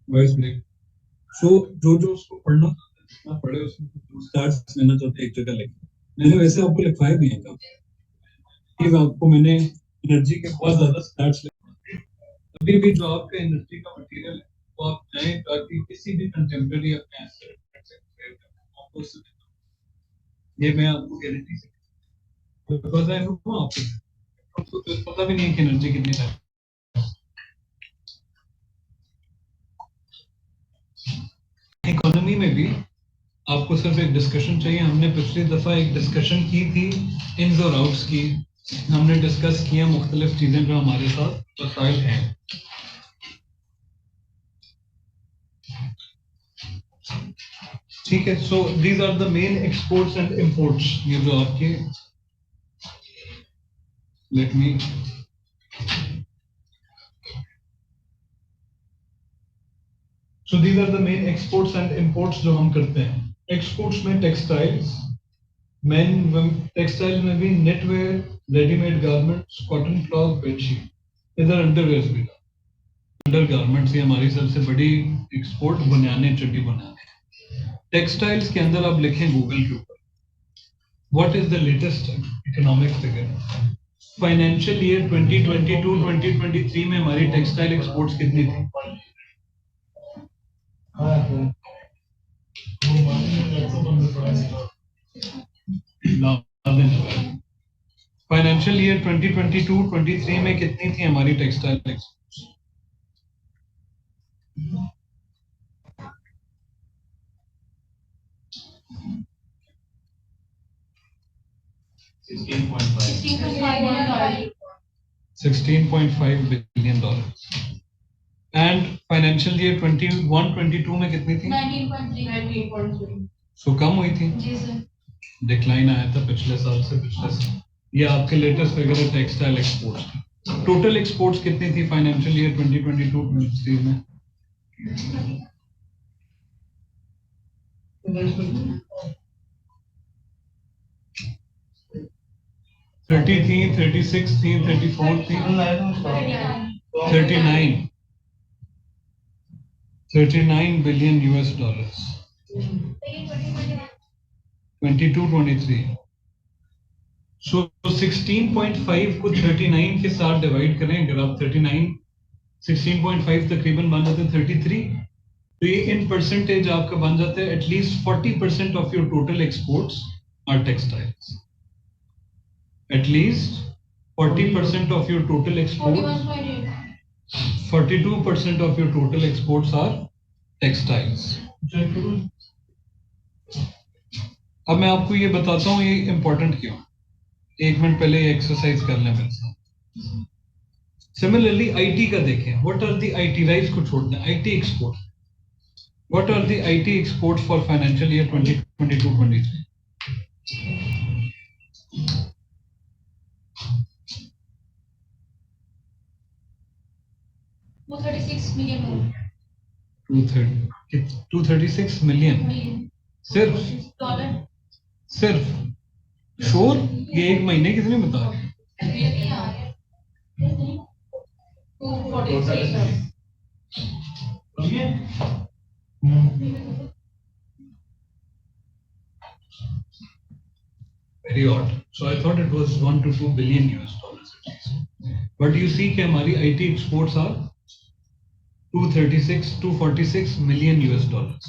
Voice break. सो जो जो उसको पढ़ना जितना पढ़े उसमें स्टार्स लेना चाहते एक जगह लिखे। मैंने वैसे आपको लिखवाए भी हैं काफी, आपको मैंने एनर्जी के बहुत ज्यादा स्टार्स लिखवाए। अभी भी जो आपका एनर्जी का मटेरियल है वो आप चाहें ताकि किसी भी कंटेम्प्रेरी अपने आपको उससे ये मैं आपको गारंटी से बिकॉज आई नो आपको तो पता भी नहीं है कि एनर्जी कितनी है। इकोनॉमी में भी आपको सिर्फ एक डिस्कशन चाहिए। हमने पिछली दफा एक डिस्कशन की थी इन्स और आउट्स की। हमने डिस्कस किया मुख्तलिफ चीजें जो हमारे साथ मसाइल हैं। ठीक है, so these are the main exports and imports. ये जो आपके let me so these are the main exports and imports जो हम करते हैं। एक्सपोर्ट्स में टेक्सटाइल्स, मैन टेक्सटाइल में भी Netware, readymade garments, cotton cloth, bedsheet, इधर अंडरवेयर भी। अंडर गारमेंट्स ही हमारी सबसे बड़ी एक्सपोर्ट, बुनियाने चड्डी बनाने। टेक्सटाइल्स के अंदर आप लिखें गूगल के ऊपर what is the latest economic figure. Financial year 2022-2023 में हमारी टेक्सटाइल एक्सपोर्ट्स कितनी थी? फाइनेंशियल ईयर 2022-23 में कितनी थी हमारी textile exports? 16.5 billion dollar. And financial year 21-22 में कितनी थी? 19.3। सो कम हुई थी जी सर। डिक्लाइन आया था पिछले साल से पिछले साल। ये आपके लेटेस्ट फिगर है टेक्सटाइल एक्सपोर्ट्स की। टोटल एक्सपोर्ट्स कितनी थी फाइनेंशियल ईयर 2022-23 में? 30 थी, 36 थी, 34 थी, 39 बिलियन यूएस डॉलर्स 22-23। सो 16.5 को 39 के साथ डिवाइड करें। अगर आप 39 16.5 तकरीबन बन जाते हैं 33, तो ये इन परसेंटेज आपका बन जाता है at least 40% of your total exports are textiles. At least 40% of your total exports, 42% of your total exports are textiles. अब मैं आपको ये बताता हूँ ये इंपॉर्टेंट क्यों। एक मिनट पहले ये एक्सरसाइज कर लें मेरे साथ। सिमिलरली आईटी का देखें, what are the IT rise को छोड़ दें, IT export, what are the IT export for financial year 2022-23? $236 million सिर्फ सिर्फ श्योर? ये एक महीने कितने बता रहे? Very odd. So I thought it was 1 to 2 billion US dollars at least. But you see कि हमारी IT exports are 246 million US dollars.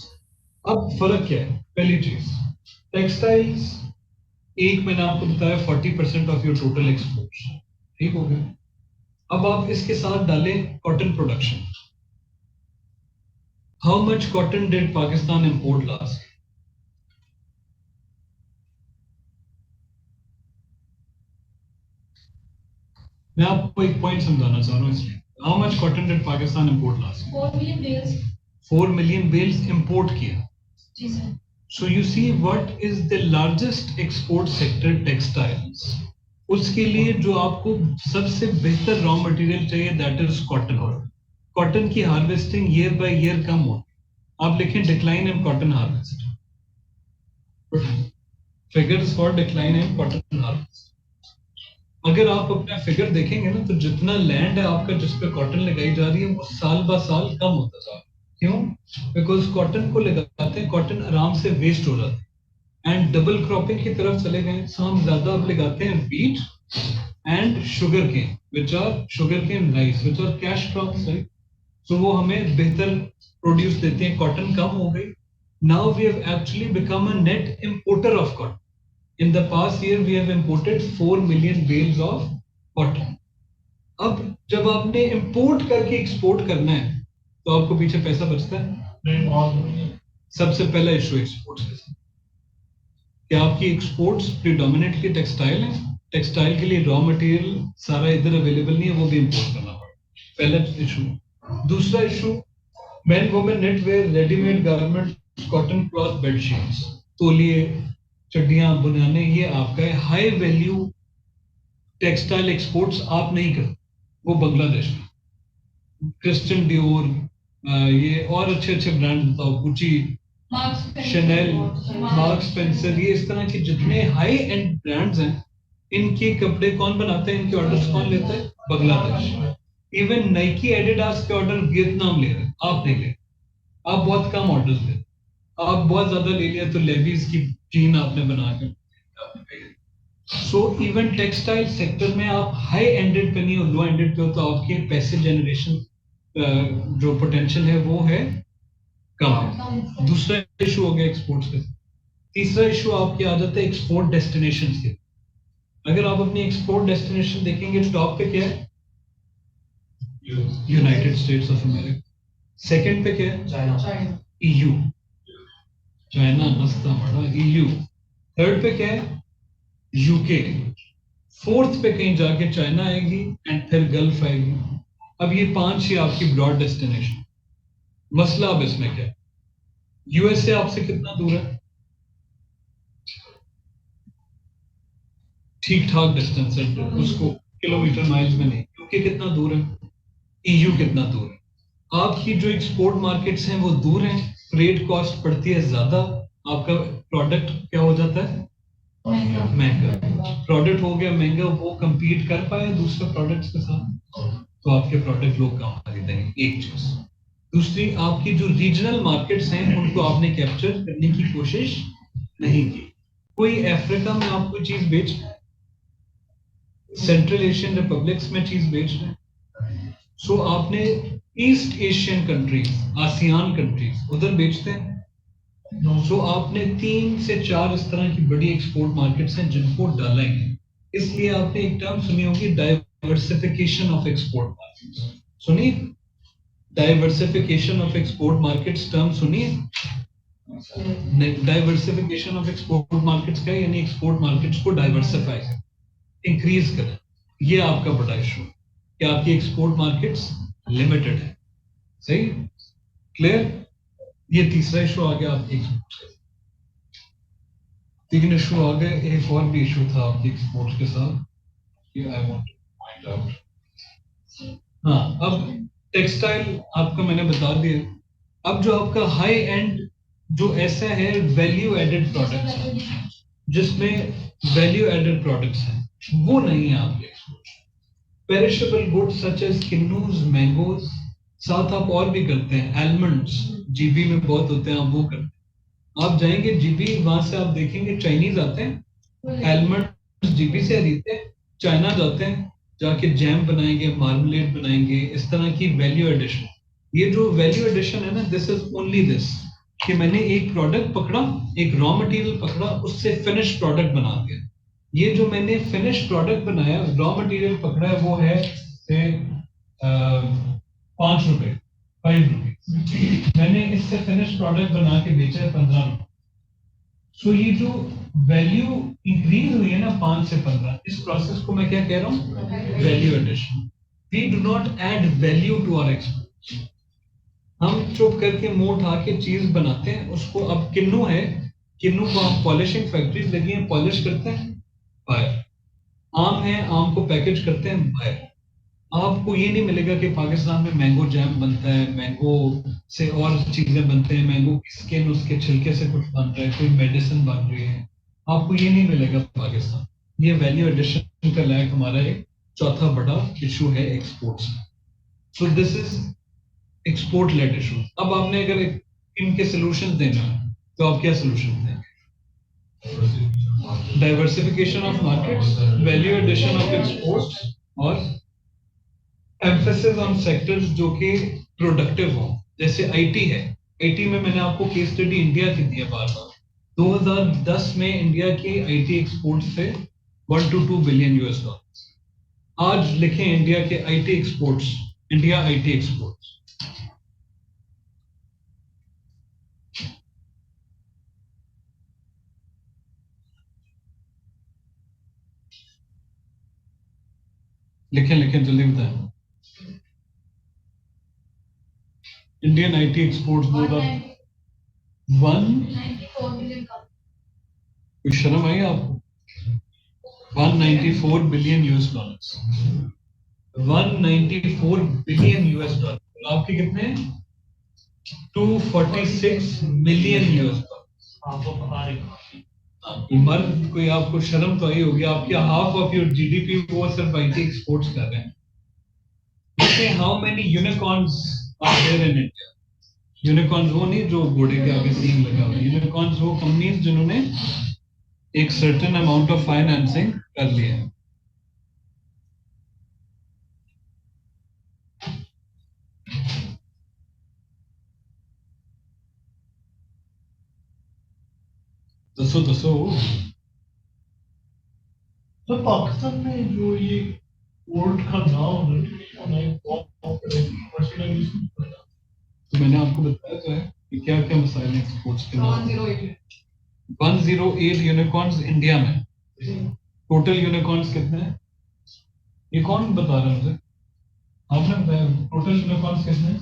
अब फर्क क्या है? पहली चीज, टेक्सटाइल्स एक मैंने आपको बताया 40% ऑफ योर टोटल एक्सपोर्ट्स, ठीक हो गया। अब आप इसके साथ डालें cotton production. How much cotton did Pakistan import last? मैं आपको एक पॉइंट समझाना चाह रहा हूँ इसलिए। How much cotton did Pakistan import last? 4 million bales. 4 million bales import किया जी sir. So you see what is the largest export sector? Textiles. उसके लिए जो आपको सबसे बेहतर रॉ मटेरियल चाहिए दैट इज कॉटन। कॉटन की हार्वेस्टिंग ईयर बाय ईयर कम हो। आप लिखें decline in cotton harvest, figures for decline in cotton harvest. अगर आप अपना फिगर देखेंगे ना तो जितना लैंड है आपका जिस पे कॉटन लगाई जा रही है वो साल बा साल कम होता जा रहा है। क्यों? बिकॉज कॉटन को लगाते हैं, कॉटन आराम से वेस्ट हो जाता है एंड डबल क्रॉपिंग की तरफ चले गए, सो हम ज्यादा अब लगाते हैं wheat and sugarcane which are sugarcane rice which are cash crops, right? So वो हमें बेहतर प्रोड्यूस देते हैं, कॉटन कम हो गई. Now we have actually become a net importer of cotton. In the past year we have imported 4 million bales of cotton. अब जब आपने इंपोर्ट करके एक्सपोर्ट करना है तो आपको पीछे पैसा बचता है. सबसे पहला इशू एक्सपोर्ट्स का, क्या आपकी एक्सपोर्ट्स प्रीडोमिनेटली टेक्सटाइल है, टेक्सटाइल के लिए रॉ मटेरियल सारा इधर अवेलेबल नहीं है, वो भी इंपोर्ट करना पड़ेगा, पहला इशू. दूसरा issue, men women knitwear, readymade garments, cotton cloth, bedsheets, तौलिए, चड्डियां, बुनियाने, ये आपका है. हाई वैल्यू टेक्सटाइल एक्सपोर्ट्स आप नहीं करते, वो बांग्लादेश में. क्रिश्चियन डियोर, ये और अच्छे अच्छे ब्रांड बताओ, गुची, शनेल, मार्क स्पेंसर, ये इस तरह के जितने हाई एंड ब्रांड्स हैं, इनके कपड़े कौन बनाते हैं, इनके ऑर्डर्स कौन लेते हैं? बांग्लादेश. इवन नाइकी, एडिडास के ऑर्डर वियतनाम ले रहे हैं, आप नहीं ले. आप बहुत कम ऑर्डर्स ले, आप बहुत ज्यादा ले लिया तो लेविस की जीन आपने बना के. सो इवन टेक्सटाइल सेक्टर में आप हाई एंडेड पे नहीं हो, लो एंडेड पे हो, तो आपके पैसे जनरेशन जो पोटेंशियल है वो है कम है. दूसरा इशू हो गया एक्सपोर्ट्स का. तीसरा इशू आपके आ जाता है एक्सपोर्ट डेस्टिनेशन के. अगर आप अपनी एक्सपोर्ट डेस्टिनेशन देखेंगे, टॉप पे क्या है? United states of America. Second पे क्या है? चाइना. ईयू. चाइना मस्ता बड़ा ईयू. थर्ड पे क्या है? यूके. फोर्थ पे कहीं जाके चाइना आएगी एंड फिर गल्फ आएगी. अब ये 5 ही आपकी ब्रॉड डेस्टिनेशन. मसला अब इसमें क्या है? यूएसए आपसे कितना दूर है? ठीक ठाक डिस्टेंस है, उसको किलोमीटर माइल्स में नहीं. यूके कितना दूर है? ईयू कितना दूर है? आपकी जो एक्सपोर्ट मार्केट्स हैं वो दूर हैं, फ्रेट कॉस्ट पड़ती है ज्यादा, आपका प्रोडक्ट क्या हो जाता है? महंगा. प्रोडक्ट हो गया महंगा, वो कंपीट कर पाए दूसरे प्रोडक्ट्स के साथ, तो आपके प्रोडक्ट लोग कम खरीदेंगे. एक चीज. दूसरी, आपकी जो रीजनल मार्केट्स हैं उनको आपने कैप्चर करने की कोशिश नहीं की. कोई अफ्रीका में आपको चीज बेच रहा है, सेंट्रल एशियन रिपब्लिक्स में चीज बेच रहे हैं, सो आपने east Asian countries, ASEAN countries, उधर बेचते हैं. सो आपने 3 से 4 इस तरह की बड़ी एक्सपोर्ट मार्केट्स हैं जिनको डाला है. इसलिए आपने एक टर्म सुनी होगी, डाइवर्सिफिकेशन ऑफ एक्सपोर्ट मार्केट्स. सुनिए, diversification of export markets term सुनिए. डाइवर्सिफिकेशन ऑफ एक्सपोर्ट मार्केट्स का यानी एक्सपोर्ट मार्केट्स को डाइवर्सिफाई करें, इंक्रीज करें. ये आपका बड़ा इशू कि आपकी एक्सपोर्ट मार्केट्स लिमिटेड है. सही, क्लियर? ये तीसरा इशू आ गया आपकी एक्सपोर्ट्स का. 3 इशू आ गए. एक और भी इशू था आपकी एक्सपोर्ट्स के साथ, ये I want two point out. हाँ, अब टेक्सटाइल आपका मैंने बता दिया. अब जो आपका हाई एंड जो ऐसा है वैल्यू एडेड प्रोडक्ट्स है, जिसमें वैल्यू एडेड प्रोडक्ट्स हैं, वो नहीं है आपके export. Perishable goods such as kinnows, mangoes, साथ आप और भी करते हैं. आलमंड्स जीबी में बहुत होते हैं, आप वो करते हैं. आप जाएंगे जीबी, वहां से आप देखेंगे चाइनीज आते हैं, आलमंड्स जीबी से खरीदते हैं. चाइना जाते हैं, जाके जैम बनाएंगे, मार्मलेड बनाएंगे, इस तरह की वैल्यू एडिशन. ये जो वैल्यू एडिशन है ना, दिस इज ओनली दिस कि मैंने एक प्रोडक्ट पकड़ा, एक रॉ मटेरियल पकड़ा, उससे फिनिश प्रोडक्ट बना दिया. ये जो मैंने फिनिश प्रोडक्ट बनाया, रॉ मटेरियल पकड़ा है, वो है 5 रुपए, 5 रुपए. मैंने इससे फिनिश प्रोडक्ट बना के बेचा है 15 रुपए. सो ये जो वैल्यू इंक्रीज हुई है ना 5 से 15, इस प्रोसेस को मैं क्या कह रहा हूँ? Value addition. We do not add value to our exports. हम चुप करके मुंह उठा के चीज बनाते हैं उसको. अब किन्नू है, किन्नू को हम पॉलिशिंग फैक्ट्रीज लगी हैं, पॉलिश करते हैं, बाहर. आम है, आम को पैकेज करते हैं, बाहर. आपको ये नहीं मिलेगा कि पाकिस्तान में मैंगो जैम बनता है, मैंगो से और चीजें बनते हैं, मैंगो की स्किन, उसके छिलके से कुछ बन रहा है, कोई मेडिसिन बन रही है. आपको ये नहीं मिलेगा पाकिस्तान. ये वैल्यू एडिशन का लैक हमारा एक चौथा बड़ा इशू है exports. So this is export led issue. अब आपने अगर इनके सॉल्यूशंस देना है, तो आप क्या सॉल्यूशन देंगे? Diversification of markets, value addition of exports, और एम्फेसिस ऑन सेक्टर्स जो कि प्रोडक्टिव हो, जैसे आईटी है। आईटी में मैंने आपको केस स्टडी इंडिया की दी है बार बार। 2010 में इंडिया की आईटी एक्सपोर्ट्स थे 1 to 2 बिलियन यूएस डॉलर। आज लिखें इंडिया के IT exports, India IT exports. लिखें लिखें जल्दी बताएं। Indian IT exports 194 billion. कोई शर्म आई आपको? 194 billion US dollars. 194 billion US dollar. आपके कितने? 246 मिलियन यूएस डॉलर। मर्द कोई आपको शर्म तो आई होगी, आपके हाफ ऑफ योर जीडीपी वो सिर्फ आईटी एक्सपोर्ट्स कर रहे हैं। How many unicorns are there in India? Unicorns वो नहीं जो घोड़े के आगे सींग लगा हुआ, यूनिकॉर्न्स वो कंपनीज जिन्होंने एक सर्टेन अमाउंट ऑफ फाइनेंसिंग कर लिया है। दसो दसो। तो पाकिस्तान में जो ये कोर्ट का नाम तो मैंने आपको बताया तो है कि क्या क्या मसाइल हैं एक्सपोर्ट्स के नाम। 108 यूनिकॉर्न्स इंडिया में। टोटल यूनिकॉर्न्स कितने हैं? ये कौन बता रहा है मुझे? आपने बताया टोटल यूनिकॉर्न्स कितने हैं?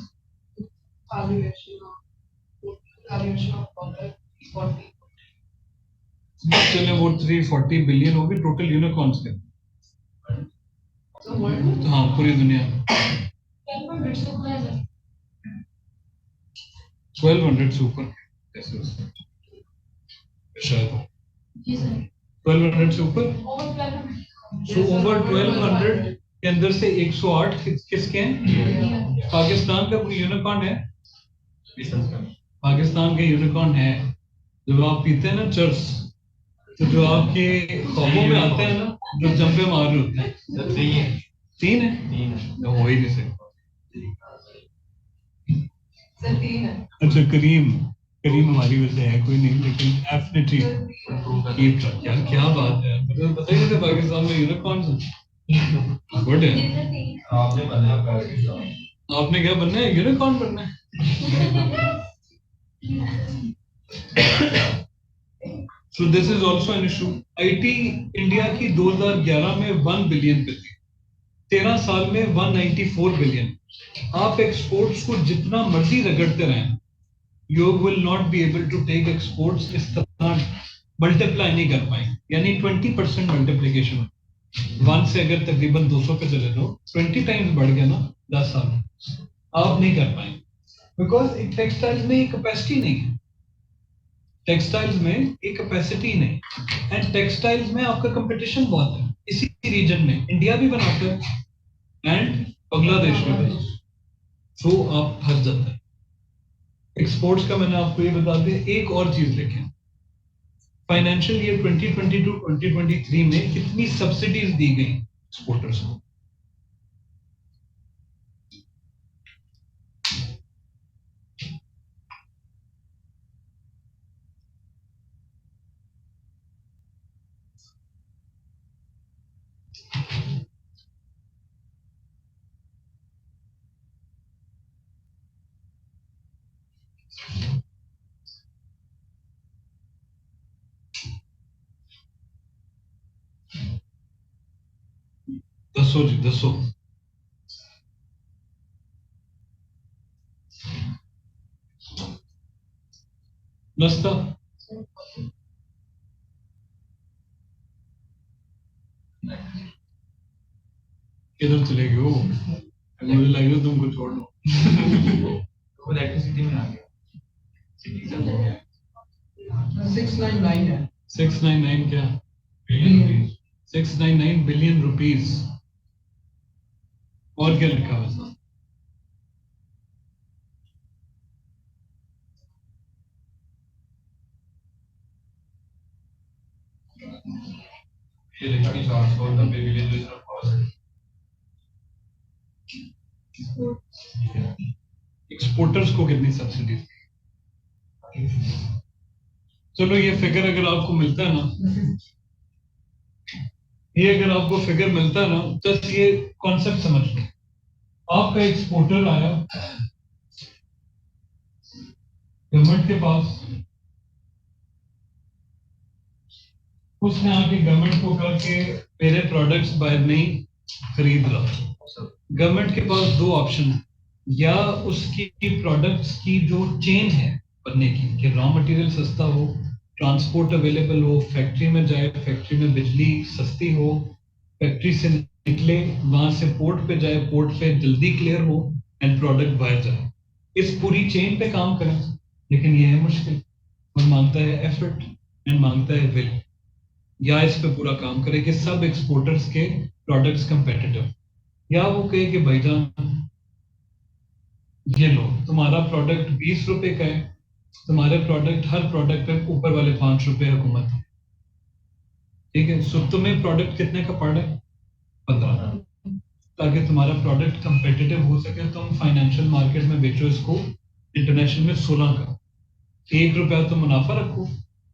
चले वो 340 बिलियन होगी टोटल यूनिकॉर्न्स के। तो हाँ पूरी दुनिया में 1200 से ऊपर कैसे शायद 1200 से ऊपर। सो ओवर 1200 के अंदर से 108 किसके हैं? पाकिस्तान का कोई यूनिकॉर्न है? पाकिस्तान के यूनिकॉर्न है। जब आप पीते हैं ना चर्स, तो जो आपके ख्वाबों में आते हैं ना, जो जंपे मार रहे होते हैं, तीन है। तो हो ही नहीं सकता। अच्छा करीम, करीम हमारी वजह से है कोई नहीं, लेकिन डेफिनेटली यार क्या बात है, मतलब बताइए तो पाकिस्तान में यूनिकॉर्न्स हैं। गुड है। आपने क्या बनना है? यूनिकॉर्न बनना है। So this is also an issue. IT India की 2011 में 1 बिलियन पे थी, 13 साल में 194 बिलियन। आप एक्सपोर्ट्स को जितना मर्जी रगड़ते रहें, you will not be able to take exports इस तरह मल्टीप्लाई नहीं कर पाएंगे। यानी 20% मल्टीप्लिकेशन, 1 से अगर तकरीबन 200 पे चले तो 20 टाइम्स बढ़ गया ना 10 साल में, आप नहीं कर पाएंगे। बिकॉज टेक्सटाइल्स में कैपेसिटी नहीं है, टेक्सटाइल्स में एक कैपेसिटी नहीं, एंड टेक्सटाइल्स में आपका कंपटीशन बहुत है इसी रीजन में। इंडिया भी बनाता है एंड बांग्लादेश भी बनाता है, सो आप फंस जाते हैं। एक्सपोर्ट्स का मैंने आपको ये बता दिया। एक और चीज देखें, फाइनेंशियल ईयर 2022-2023 में कितनी सब्सिडीज दी गई एक्सपोर्टर्स को? दसो जी दसो। नस्ता किधर चले गए हो? मुझे लगा तुमको छोड़ दो। खुद इलेक्ट्रिसिटी में आ गया। 699 है। 699 क्या? 699 बिलियन रुपीस। और क्या लिखा हुआ है? electricity charge for the villages of cost. Exporters को कितनी सब्सिडी? चलो ये फिगर अगर आपको मिलता है ना, ये अगर आपको फिगर मिलता है ना, जस्ट ये कॉन्सेप्ट समझ लो। आपका एक्सपोर्टर आया गवर्नमेंट के पास, उसने आके गवर्नमेंट को कहा कि मेरे प्रोडक्ट्स बाहर नहीं खरीद रहा। गवर्नमेंट के पास दो ऑप्शन है, या उसकी प्रोडक्ट्स की जो चेन है बनने की, कि रॉ मटेरियल सस्ता हो, ट्रांसपोर्ट अवेलेबल हो, फैक्ट्री में जाए, फैक्ट्री में बिजली सस्ती हो, फैक्ट्री से निकले वहां से पोर्ट पे जाए, पोर्ट पे जल्दी क्लियर हो एंड प्रोडक्ट बाहर जाए। इस पूरी चेन पे काम करें, लेकिन ये है मुश्किल और मांगता है एफर्ट एंड मांगता है विल। या इस पे पूरा काम करे कि सब एक्सपोर्टर्स के प्रोडक्ट्स कंपेटिटिव, या वो कहे कि भाईजान ये लो, तुम्हारा प्रोडक्ट 20 रुपए का है, तुम्हारे प्रोडक्ट हर प्रोडक्ट पे ऊपर वाले 5 रुपए हुकूमत है, ठीक है, सो तुम्हें प्रोडक्ट कितने का पड़ रहा है? 15, ताकि तुम्हारा प्रोडक्ट कंपेटिटिव हो सके, तुम फाइनेंशियल मार्केट में बेचो इसको इंटरनेशनल में 16 का, 1 रुपया तो मुनाफा रखो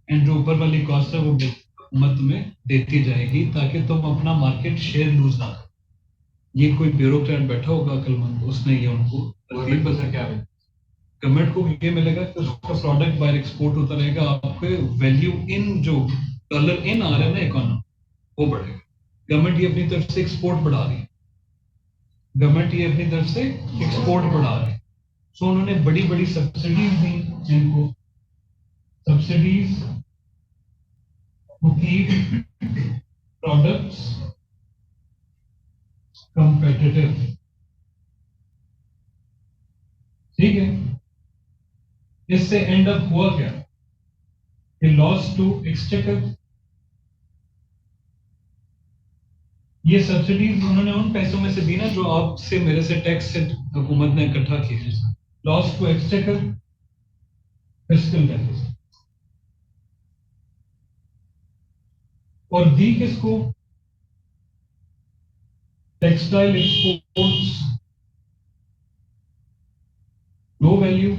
एंड जो ऊपर वाली कॉस्ट है वो हुकूमत तुम्हें देती जाएगी, ताकि तुम अपना मार्केट शेयर लूज ना करो। ये कोई ब्यूरोक्रेट बैठा होगा अकलमंद, उसने ये उनको गवर्नमेंट को सर क्या है? गवर्नमेंट को ये मिलेगा कि उसका प्रोडक्ट बाहर एक्सपोर्ट होता रहेगा, आपके वैल्यू इन जो डॉलर इन आ रहा है ना इकोनॉमी, वो बढ़ेगा। गवर्नमेंट ये अपनी तरफ से एक्सपोर्ट बढ़ा रही है, गवर्नमेंट ये अपनी तरफ से एक्सपोर्ट बढ़ा रही है। सो उन्होंने बड़ी बड़ी सब्सिडीज दी इनको, subsidies to keep products competitive, ठीक है। इससे एंड अप हुआ क्या कि लॉस टू एक्सचेकर, ये सब्सिडीज उन्होंने उन पैसों में से दी ना जो आपसे मेरे से टैक्स से हुकूमत ने इकट्ठा किए। Loss to exchequer, fiscal deficit, और दी किसको? Textile exports low value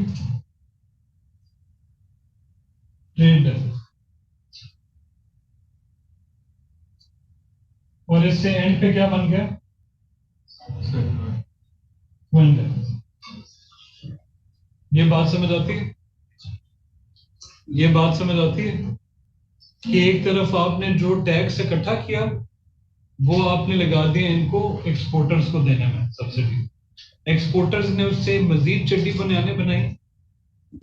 trade deficit, और इससे एंड पे क्या बन गया? Twin deficit. ये बात समझ आती है? ये बात समझ आती है कि एक तरफ आपने जो टैक्स इकट्ठा किया वो आपने लगा दिया इनको एक्सपोर्टर्स को देने में सब्सिडी, एक्सपोर्टर्स ने उससे मजीद चड्डी बनियानें बनाई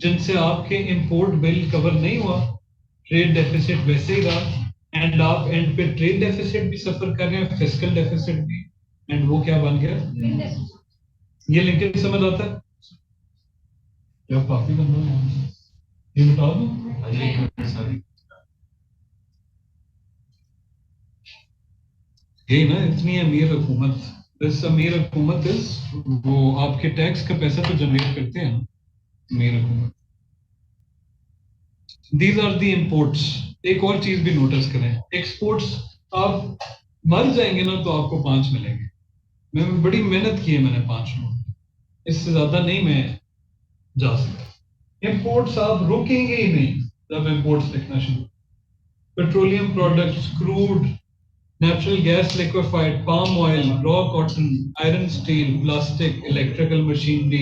जिनसे आपके इंपोर्ट बिल कवर नहीं हुआ, ट्रेड डेफिसिट वैसे ही रहा, एंड आप एंड पे ट्रेड डेफिसिट भी सफर कर रहे हैं, फिस्कल डेफिसिट भी, एंड वो क्या बन गया? ये लिंकेज समझ आता है? क्या काफी लंबा है, ये बता दो। यही ना, इतनी अमीर हुकूमत, दिस अमीर हुकूमत इज, वो आपके टैक्स का पैसा तो जनरेट करते हैं ना अमीर हुकूमत। These are the imports. एक और चीज भी नोटिस करें, एक्सपोर्ट्स आप मर जाएंगे ना तो आपको 5 मिलेंगे। मैं बड़ी मेहनत की है, मैंने 5 नोट, इससे ज्यादा नहीं मैं जा सकता। इंपोर्ट्स आप रुकेंगे ही नहीं जब इंपोर्ट्स लिखना शुरू, petroleum products, crude, natural gas liquefied, palm oil, raw cotton, iron, steel, plastic, electrical machinery,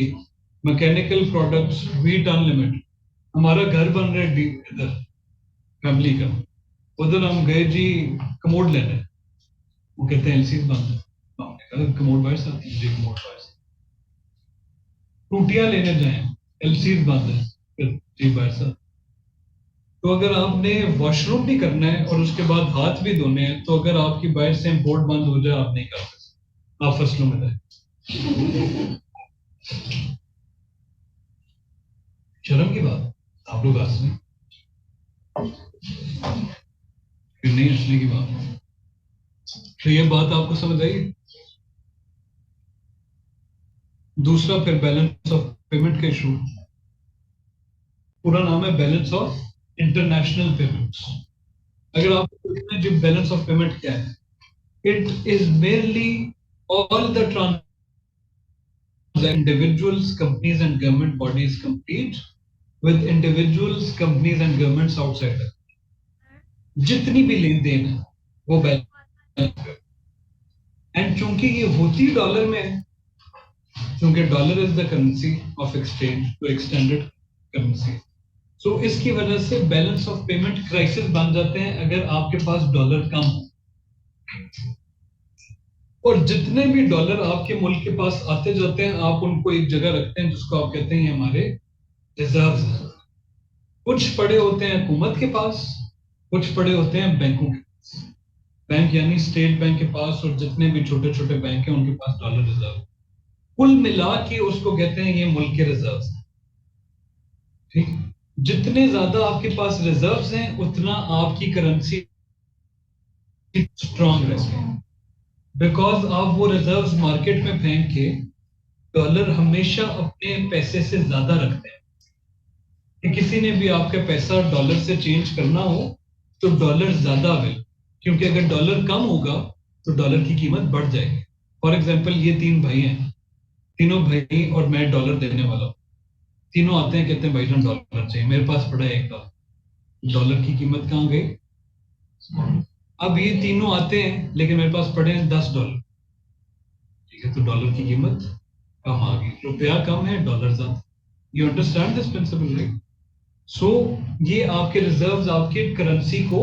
mechanical products, wheat unlimited। हमारा घर बन रहा है इधर फैमिली का, उधर हम गए जी कमोड लेने, वो कहते हैं एलसीज बंद है, हमने कहा कमोड बाहर से आती है जी, कमोड बाहर से। टूटियां लेने जाएं, एलसीज बंद है जी, बाहर से। तो अगर आपने वॉशरूम भी करना है और उसके बाद हाथ भी धोने हैं, तो अगर आपकी बाहर से इंपोर्ट बंद हो जाए, आप नहीं कर सकते, आप फसलों में रहे। शर्म की बात, आप लोग हंसने फिर नहीं हंसने की बात। तो ये बात आपको समझ आई? दूसरा फिर बैलेंस ऑफ पेमेंट का इशू, पूरा नाम है बैलेंस ऑफ इंटरनेशनल पेमेंट्स। अगर आपको पूछना है जो बैलेंस ऑफ पेमेंट क्या है, it is merely all the individuals, companies and government bodies compete with individuals, companies and governments outside. जितनी भी लेन देन है वो बैलेंस, एंड चूंकि ये होती डॉलर में है, क्योंकि dollar is the currency of exchange, तो एक्सटेंडेड करेंसी, सो इसकी वजह से बैलेंस ऑफ पेमेंट क्राइसिस बन जाते हैं अगर आपके पास डॉलर कम हो। और जितने भी डॉलर आपके मुल्क के पास आते जाते हैं, आप उनको एक जगह रखते हैं जिसको आप कहते हैं ये हमारे रिजर्व्स हैं। कुछ पड़े होते हैं हुकूमत के पास, कुछ पड़े होते हैं बैंकों के पास, बैंक यानी स्टेट बैंक के पास, और जितने भी छोटे छोटे बैंक हैं उनके पास डॉलर रिजर्व, कुल मिला के उसको कहते हैं ये मुल्क के रिजर्व्स। ठीक, जितने ज्यादा आपके पास रिजर्व्स हैं उतना आपकी करेंसी स्ट्रांग रहती है, बिकॉज आप वो रिजर्व्स मार्केट में फेंक के डॉलर हमेशा अपने पैसे से ज्यादा रखते हैं कि किसी ने भी आपका पैसा डॉलर से चेंज करना हो तो डॉलर ज्यादा अवेलेबल, क्योंकि अगर डॉलर कम होगा तो डॉलर की कीमत बढ़ जाएगी। फॉर एग्जाम्पल ये 3 भाई हैं, तीनों भाई और मैं डॉलर देने वाला हूँ, तीनों आते हैं कहते हैं भाई जान डॉलर चाहिए, मेरे पास पड़ा है $1, डॉलर की कीमत कहाँ गई? अब ये तीनों आते हैं लेकिन मेरे पास पड़े हैं $10, ठीक है, तो डॉलर की कीमत कम आ गई, रुपया कम है डॉलर ज्यादा। You understand this principle right? So ये आपके रिजर्व्स आपके करेंसी को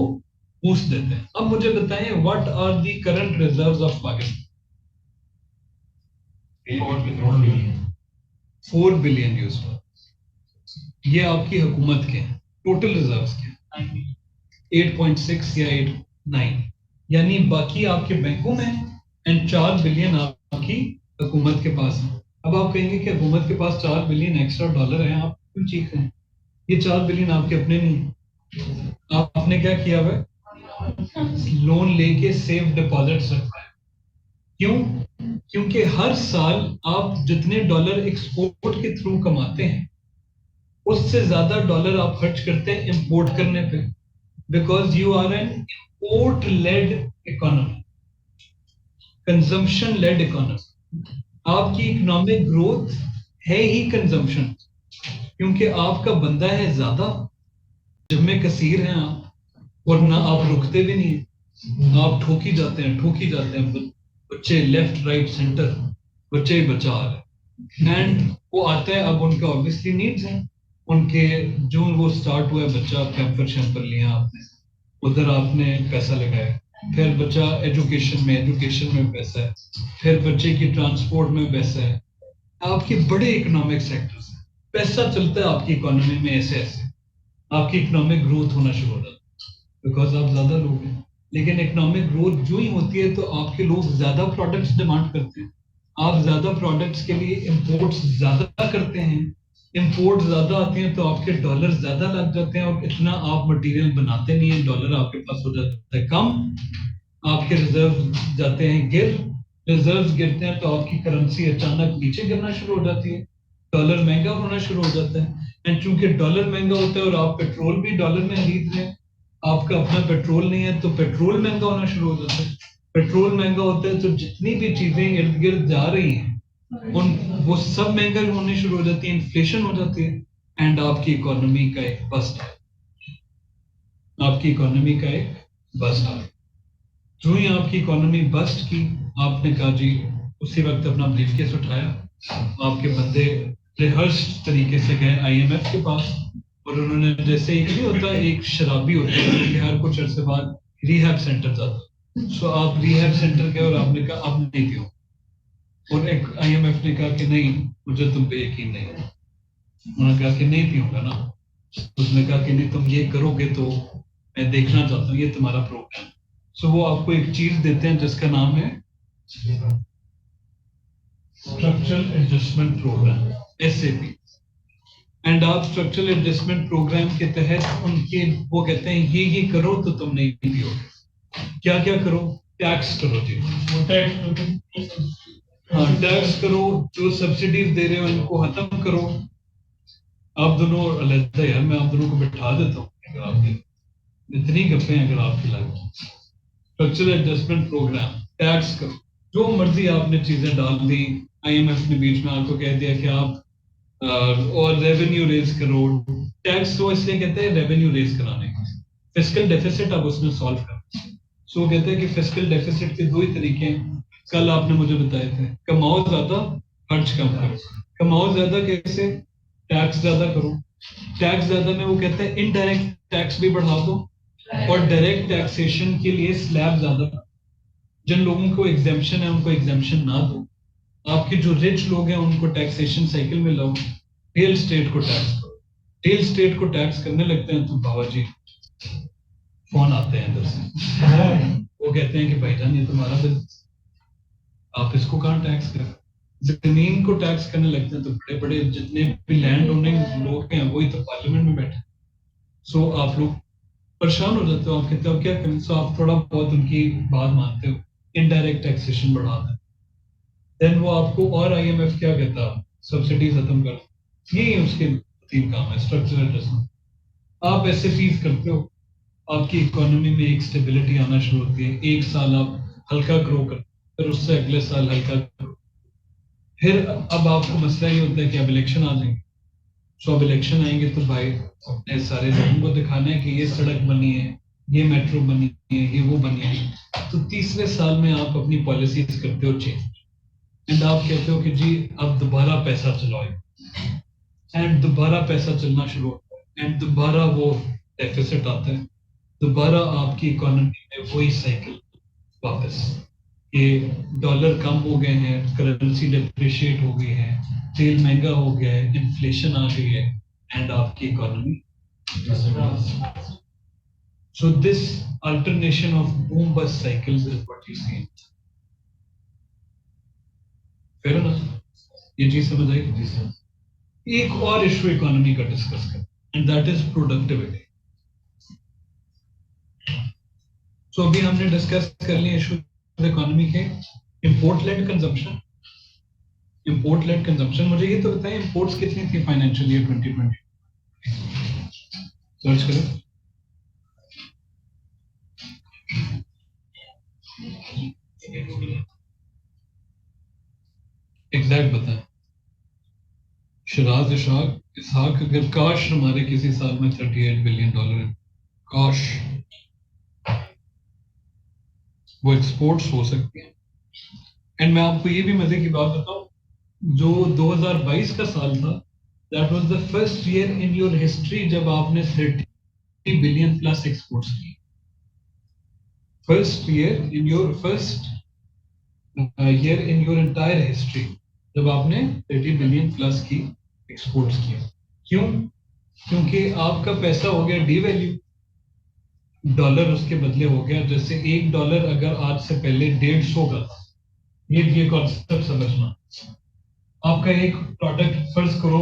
बूस्ट देते हैं। अब मुझे बताएं what are the current reserves of Pakistan? 4 billion US dollar. ये आपकी हुकूमत के हैं, टोटल रिजर्व्स के 8.6 या 8.9, यानी बाकी आपके बैंकों में, एंड 4 बिलियन आपकी हुकूमत के पास है। अब आप कहेंगे कि हुकूमत के पास 4 बिलियन एक्स्ट्रा डॉलर हैं, आप क्यों चीख रहे हैं? ये 4 बिलियन आपके अपने नहीं, आपने क्या किया हुआ है? लोन लेके सेफ डिपॉजिट्स रखा है। क्यों? क्योंकि हर साल आप जितने डॉलर एक्सपोर्ट के थ्रू कमाते हैं उससे ज्यादा डॉलर आप खर्च करते हैं इंपोर्ट करने पे, because you are an import led economy, consumption led economy. आपकी इकोनॉमिक ग्रोथ है ही कंजम्पशन, क्योंकि आपका बंदा है ज्यादा, जब में कसीर हैं आप, और ना आप रुकते भी नहीं, आप ठोकी जाते हैं, बच्चे लेफ्ट राइट सेंटर, बच्चे ही बचा रहे हैं, एंड वो आता है। अब उनका ऑब्वियसली नीड्स हैं, उनके जो वो स्टार्ट हुआ है, बच्चा पैम्पर शैम्पर लिया आपने, उधर आपने पैसा लगाया, फिर बच्चा एजुकेशन में पैसा है, फिर बच्चे की ट्रांसपोर्ट में पैसा है, आपके बड़े इकोनॉमिक सेक्टर्स हैं, पैसा चलता है आपकी इकोनॉमी में, ऐसे ऐसे आपकी इकोनॉमिक ग्रोथ होना शुरू हो जाता है, बिकॉज आप ज्यादा लोग हैं। लेकिन इकोनॉमिक ग्रोथ जो ही होती है तो आपके लोग ज्यादा प्रोडक्ट्स डिमांड करते हैं, आप ज्यादा प्रोडक्ट्स के लिए इंपोर्ट्स ज्यादा करते हैं, इंपोर्ट ज्यादा आते हैं तो आपके डॉलर ज्यादा लग जाते हैं, और इतना आप मटेरियल बनाते नहीं है, डॉलर आपके पास हो जाता है कम, आपके रिजर्व जाते हैं रिजर्व गिरते हैं तो आपकी करेंसी अचानक नीचे गिरना शुरू हो जाती है, डॉलर महंगा होना शुरू हो जाता है। एंड चूंकि डॉलर महंगा होता है और आप पेट्रोल भी डॉलर में खरीद रहे हैं, आपका अपना पेट्रोल नहीं है तो पेट्रोल महंगा होना शुरू हो जाता है, पेट्रोल महंगा होता है तो जितनी भी चीजें इर्द गिर्द जा रही हैं उन वो सब महंगा होने शुरू हो जाती है, इन्फ्लेशन हो जाती है, एंड आपकी इकोनॉमी का एक बस्ट है, आपकी इकोनॉमी का एक बस्ट है। जो ही आपकी इकोनॉमी बस्ट की, आपने कहा जी, उसी वक्त अपना ब्रीफकेस उठाया, आपके बंदे रिहर्स तरीके से गए आईएमएफ के पास, और उन्होंने, जैसे एक नहीं होता, एक शराबी होता है कि हर कुछ अर्से बाद रिहैब सेंटर जाता, सो आप रिहैब सेंटर गए और आपने कहा अब नहीं पियो, और एक आईएमएफ ने कहा कि नहीं, मुझे तुम पे यकीन नहीं है। उन्होंने कहा कि नहीं पीऊंगा ना, उसने कहा कि नहीं, तुम ये करोगे तो मैं देखना चाहता हूँ, ये तुम्हारा प्रोग्राम। सो वो आपको एक चीज देते हैं जिसका नाम है structural adjustment programme, SAP, and आप स्ट्रक्चरल एडजस्टमेंट प्रोग्राम के तहत उनके वो कहते हैं ये करो तो तुम नहीं पियोगे। क्या क्या करो? टैक्स करो जी, हाँ टैक्स करो, जो सब्सिडीज दे रहे हो इनको खत्म करो। आप दोनों अलग यार, मैं आप दोनों को बैठा देता हूँ, इतनी गप्पे अगर आप खिलाओ, स्ट्रक्चरल एडजस्टमेंट प्रोग्राम, टैक्स करो, जो मर्जी आपने चीजें डाल दी, आईएमएफ ने बीच में आपको कह दिया कि आप और रेवेन्यू रेज करो, टैक्स तो इसलिए कहते हैं रेवेन्यू रेज कराने का, फिस्कल डेफिसिट अब उसमें सॉल्व कर, सो कहते हैं कि फिस्कल डेफिसिट के दो ही तरीके हैं, कल आपने मुझे बताए थे, कमाओ ज्यादा खर्च कम करो। कमाओ ज्यादा कैसे? टैक्स ज्यादा करो, टैक्स ज्यादा में वो कहते हैं इनडायरेक्ट टैक्स भी बढ़ा दो और डायरेक्ट टैक्सेशन के लिए स्लैब ज्यादा, जिन लोगों को एग्जेम्पशन है उनको एग्जेम्पशन ना दो, आपके जो रिच लोग हैं उनको टैक्सेशन साइकिल में लाओ, रियल स्टेट को टैक्स करो। रियल स्टेट को टैक्स करने लगते हैं तो बाबा जी फोन आते हैं अंदर से, वो कहते हैं कि भाईजान ये तुम्हारा बिजनेस, आप इसको कहाँ टैक्स कर, जमीन को टैक्स करने लगते हैं तो बड़े बड़े जितने भी लैंड ओनिंग लोग हैं वही तो पार्लियामेंट में बैठे, सो आप लोग परेशान हो जाते हो, आप कहते हो क्या करें, सो आप थोड़ा बहुत उनकी बात मानते हो, इनडायरेक्ट टैक्सेशन बढ़ा दें, देन वो आपको, और आईएमएफ क्या कहता है, सब्सिडी खत्म कर, यही उसके तीन काम है, स्ट्रक्चरल एडजस्टमेंट। आप ऐसे फीस करते हो, आपकी इकोनॉमी में एक स्टेबिलिटी आना शुरू होती है, एक साल आप हल्का ग्रो कर, फिर उससे अगले साल हल्का ग्रो, फिर अब आपको मसला ये होता है कि अब इलेक्शन आ जाएंगे, सो अब इलेक्शन आएंगे तो भाई अपने सारे लोगों को दिखाना है कि ये सड़क बनी है, ये मेट्रो बनी है, ये वो बनी है, तो तीसरे साल में आप अपनी पॉलिसीज करते हो चेंज, एंड आप कहते हो कि जी अब दोबारा पैसा चलाओ, एंड दोबारा पैसा चलना शुरू होता है, एंड दोबारा वो डेफिसिट आता है, दोबारा आपकी इकोनॉमी में वही साइकिल वापस, ये डॉलर कम हो गए हैं, करेंसी डिप्रिशिएट हो गई है, तेल महंगा हो गया है, इन्फ्लेशन आ गई है, एंड आपकी economy, so this alternation of boom bust cycles is what you see. Fair enough? ये चीज समझ आई? एक और इशू इकोनॉमी का डिस्कस करें, and that is productivity. So अभी हमने डिस्कस कर लिया इशू इकोनॉमी के, import led consumption, import led consumption, मुझे ये तो बताएं इंपोर्ट्स कितनी थी फाइनेंशियल ईयर 2020? सर्च करें, एग्जैक्ट बताएं। शराज इसहाक अगर काश हमारे किसी साल में $38 बिलियन है, काश वो एक्सपोर्ट्स हो सकती हैं। एंड मैं आपको ये भी मजे की बात बताऊं, जो 2022 का साल था, that was the first year in your history जब आपने 30 बिलियन प्लस एक्सपोर्ट्स की, first year in your entire history जब आपने 30 बिलियन प्लस की एक्सपोर्ट्स किया। क्यों? क्योंकि आपका पैसा हो गया डीवैल्यू, डॉलर उसके बदले हो गया, जैसे $1 अगर आज से पहले 150 का था, ये कॉन्सेप्ट समझना, आपका एक प्रोडक्ट फर्ज करो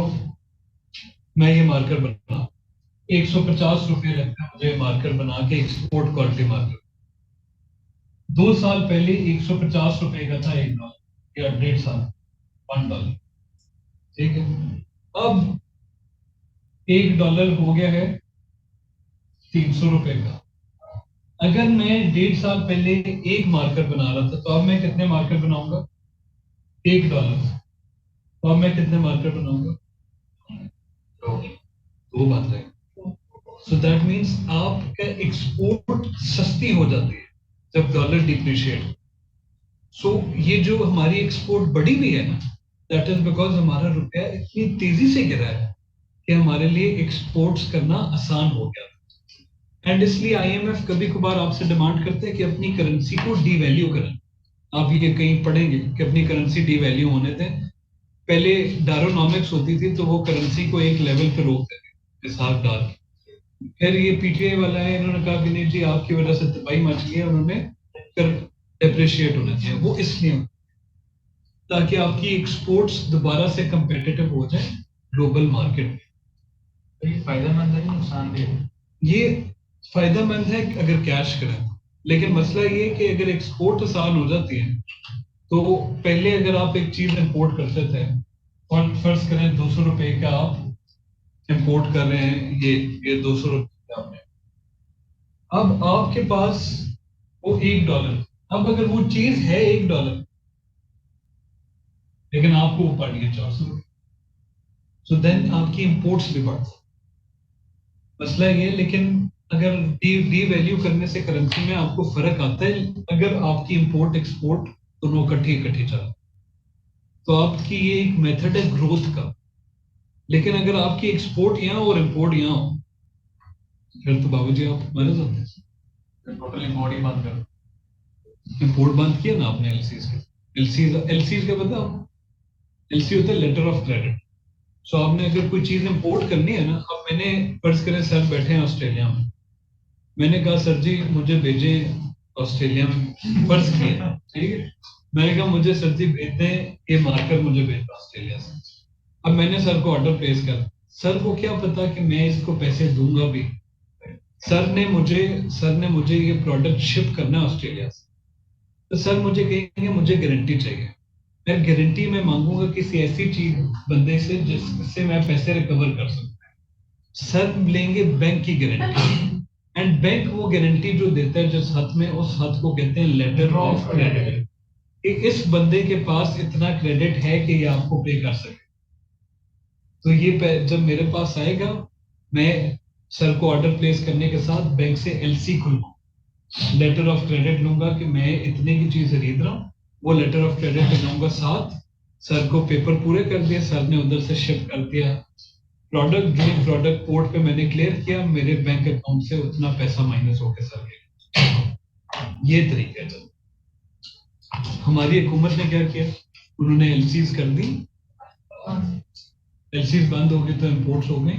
मैं ये मार्कर बना, 150 रुपये लगता है मुझे मार्कर बना के, एक्सपोर्ट क्वालिटी मार्कर, 2 साल पहले 150 रुपए का था $1 या 1.5 साल $1, ठीक है। अब $1 हो गया है 300 रुपए का। अगर मैं 1.5 साल पहले एक मार्कर बना रहा था, तो अब मैं कितने मार्कर बनाऊंगा? $1। तो अब मैं कितने मार्कर बनाऊंगा? 2 बात है। सो दैट मीन्स आपका एक्सपोर्ट सस्ती हो जाती है जब डॉलर डिप्रिशिएट। सो ये जो हमारी एक्सपोर्ट बढ़ी हुई है ना, दैट इज बिकॉज हमारा रुपया इतनी तेजी से गिरा है कि हमारे लिए एक्सपोर्ट्स करना आसान हो गया। एंड इसलिए आईएमएफ कभी कभार आपसे डिमांड करते हैं कि अपनी करेंसी को डीवैल्यू करें। आप ये कहीं पढ़ेंगे कि अपनी करेंसी डीवैल्यू होने दें। पहले डायरोनॉमिक्स होती थी तो वो करेंसी को एक लेवल पे रोक देते हिसाब डाल के। फिर ये पीटीआई वाला है, इन्होंने कहा कि नहीं जी आपकी वजह से तबाही मच गई है, उन्होंने डेप्रिशिएट होना चाहिए। वो इसलिए ताकि आपकी एक्सपोर्ट्स दोबारा से कंपेटिटिव हो जाए ग्लोबल मार्केट में। तो ये फायदेमंद है, नुकसानदेह है? ये फायदेमंद है अगर कैश करें, लेकिन मसला ये कि अगर एक्सपोर्ट आसान हो जाती है तो पहले अगर आप एक चीज इंपोर्ट करते थे और फर्ज करें 200 रुपए का आप इंपोर्ट कर रहे हैं, ये 200 रुपए आपने, अब आपके पास वो $1, अब अगर वो चीज है $1 लेकिन आपको वो पड़ गई 400, सो देन आपकी इंपोर्ट्स भी बढ़ती। मसला ये, लेकिन अगर डी वैल्यू करने से करेंसी में आपको फर्क आता है अगर आपकी इंपोर्ट एक्सपोर्ट दोनों इकट्ठी इकट्ठी चल, तो आपकी ये एक मेथड है ग्रोथ का। लेकिन अगर आपकी एक्सपोर्ट यहाँ और इंपोर्ट यहाँ हो, फिर तो बाबूजी आप मर जाते हैं। टोटल इंपोर्ट ही बंद कर। इंपोर्ट बंद किया ना आपने एलसीज के। एलसीज का पता आपको? एलसी होता है लेटर ऑफ क्रेडिट। सो आपने अगर कोई चीज इंपोर्ट करनी है ना, अब मैंने फर्ज करें सर बैठे हैं ऑस्ट्रेलिया में, मैंने कहा सर जी मुझे भेजे ऑस्ट्रेलिया में, फर्ज किया ठीक है, मैंने कहा मुझे सर जी भेज दें ये मार्कर, मुझे भेजा ऑस्ट्रेलिया से। अब मैंने सर को ऑर्डर प्लेस कर, सर को क्या पता कि मैं इसको पैसे दूंगा भी। सर ने मुझे ये प्रोडक्ट शिप करना है ऑस्ट्रेलिया से, तो सर मुझे कहेंगे मुझे गारंटी चाहिए। मैं गारंटी में मांगूंगा किसी ऐसी चीज बंदे से जिससे मैं पैसे रिकवर कर सकूं। सर लेंगे बैंक की गारंटी, एंड बैंक वो गारंटी जो देता है जिस हद में, उस हद को कहते हैं लेटर ऑफ क्रेडिट, कि इस बंदे के पास इतना क्रेडिट है कि ये आपको पे कर सके। तो ये जब मेरे पास आएगा, मैं सर को ऑर्डर प्लेस करने के साथ बैंक से एलसी खुलवाऊं, लेटर ऑफ क्रेडिट लूंगा कि मैं इतने की चीज खरीद रहा हूँ, वो लेटर ऑफ क्रेडिट लगाऊंगा साथ, सर को पेपर पूरे कर दिया, सर ने उधर से शिफ्ट कर दिया प्रोडक्ट, जो प्रोडक्ट पोर्ट पे मैंने क्लियर किया, मेरे बैंक अकाउंट से उतना पैसा माइनस होकर सर के। ये तरीका है। हमारी हुकूमत ने क्या किया, उन्होंने एलसीज कर दी, एलसीज बंद हो गई तो इंपोर्ट्स हो गई,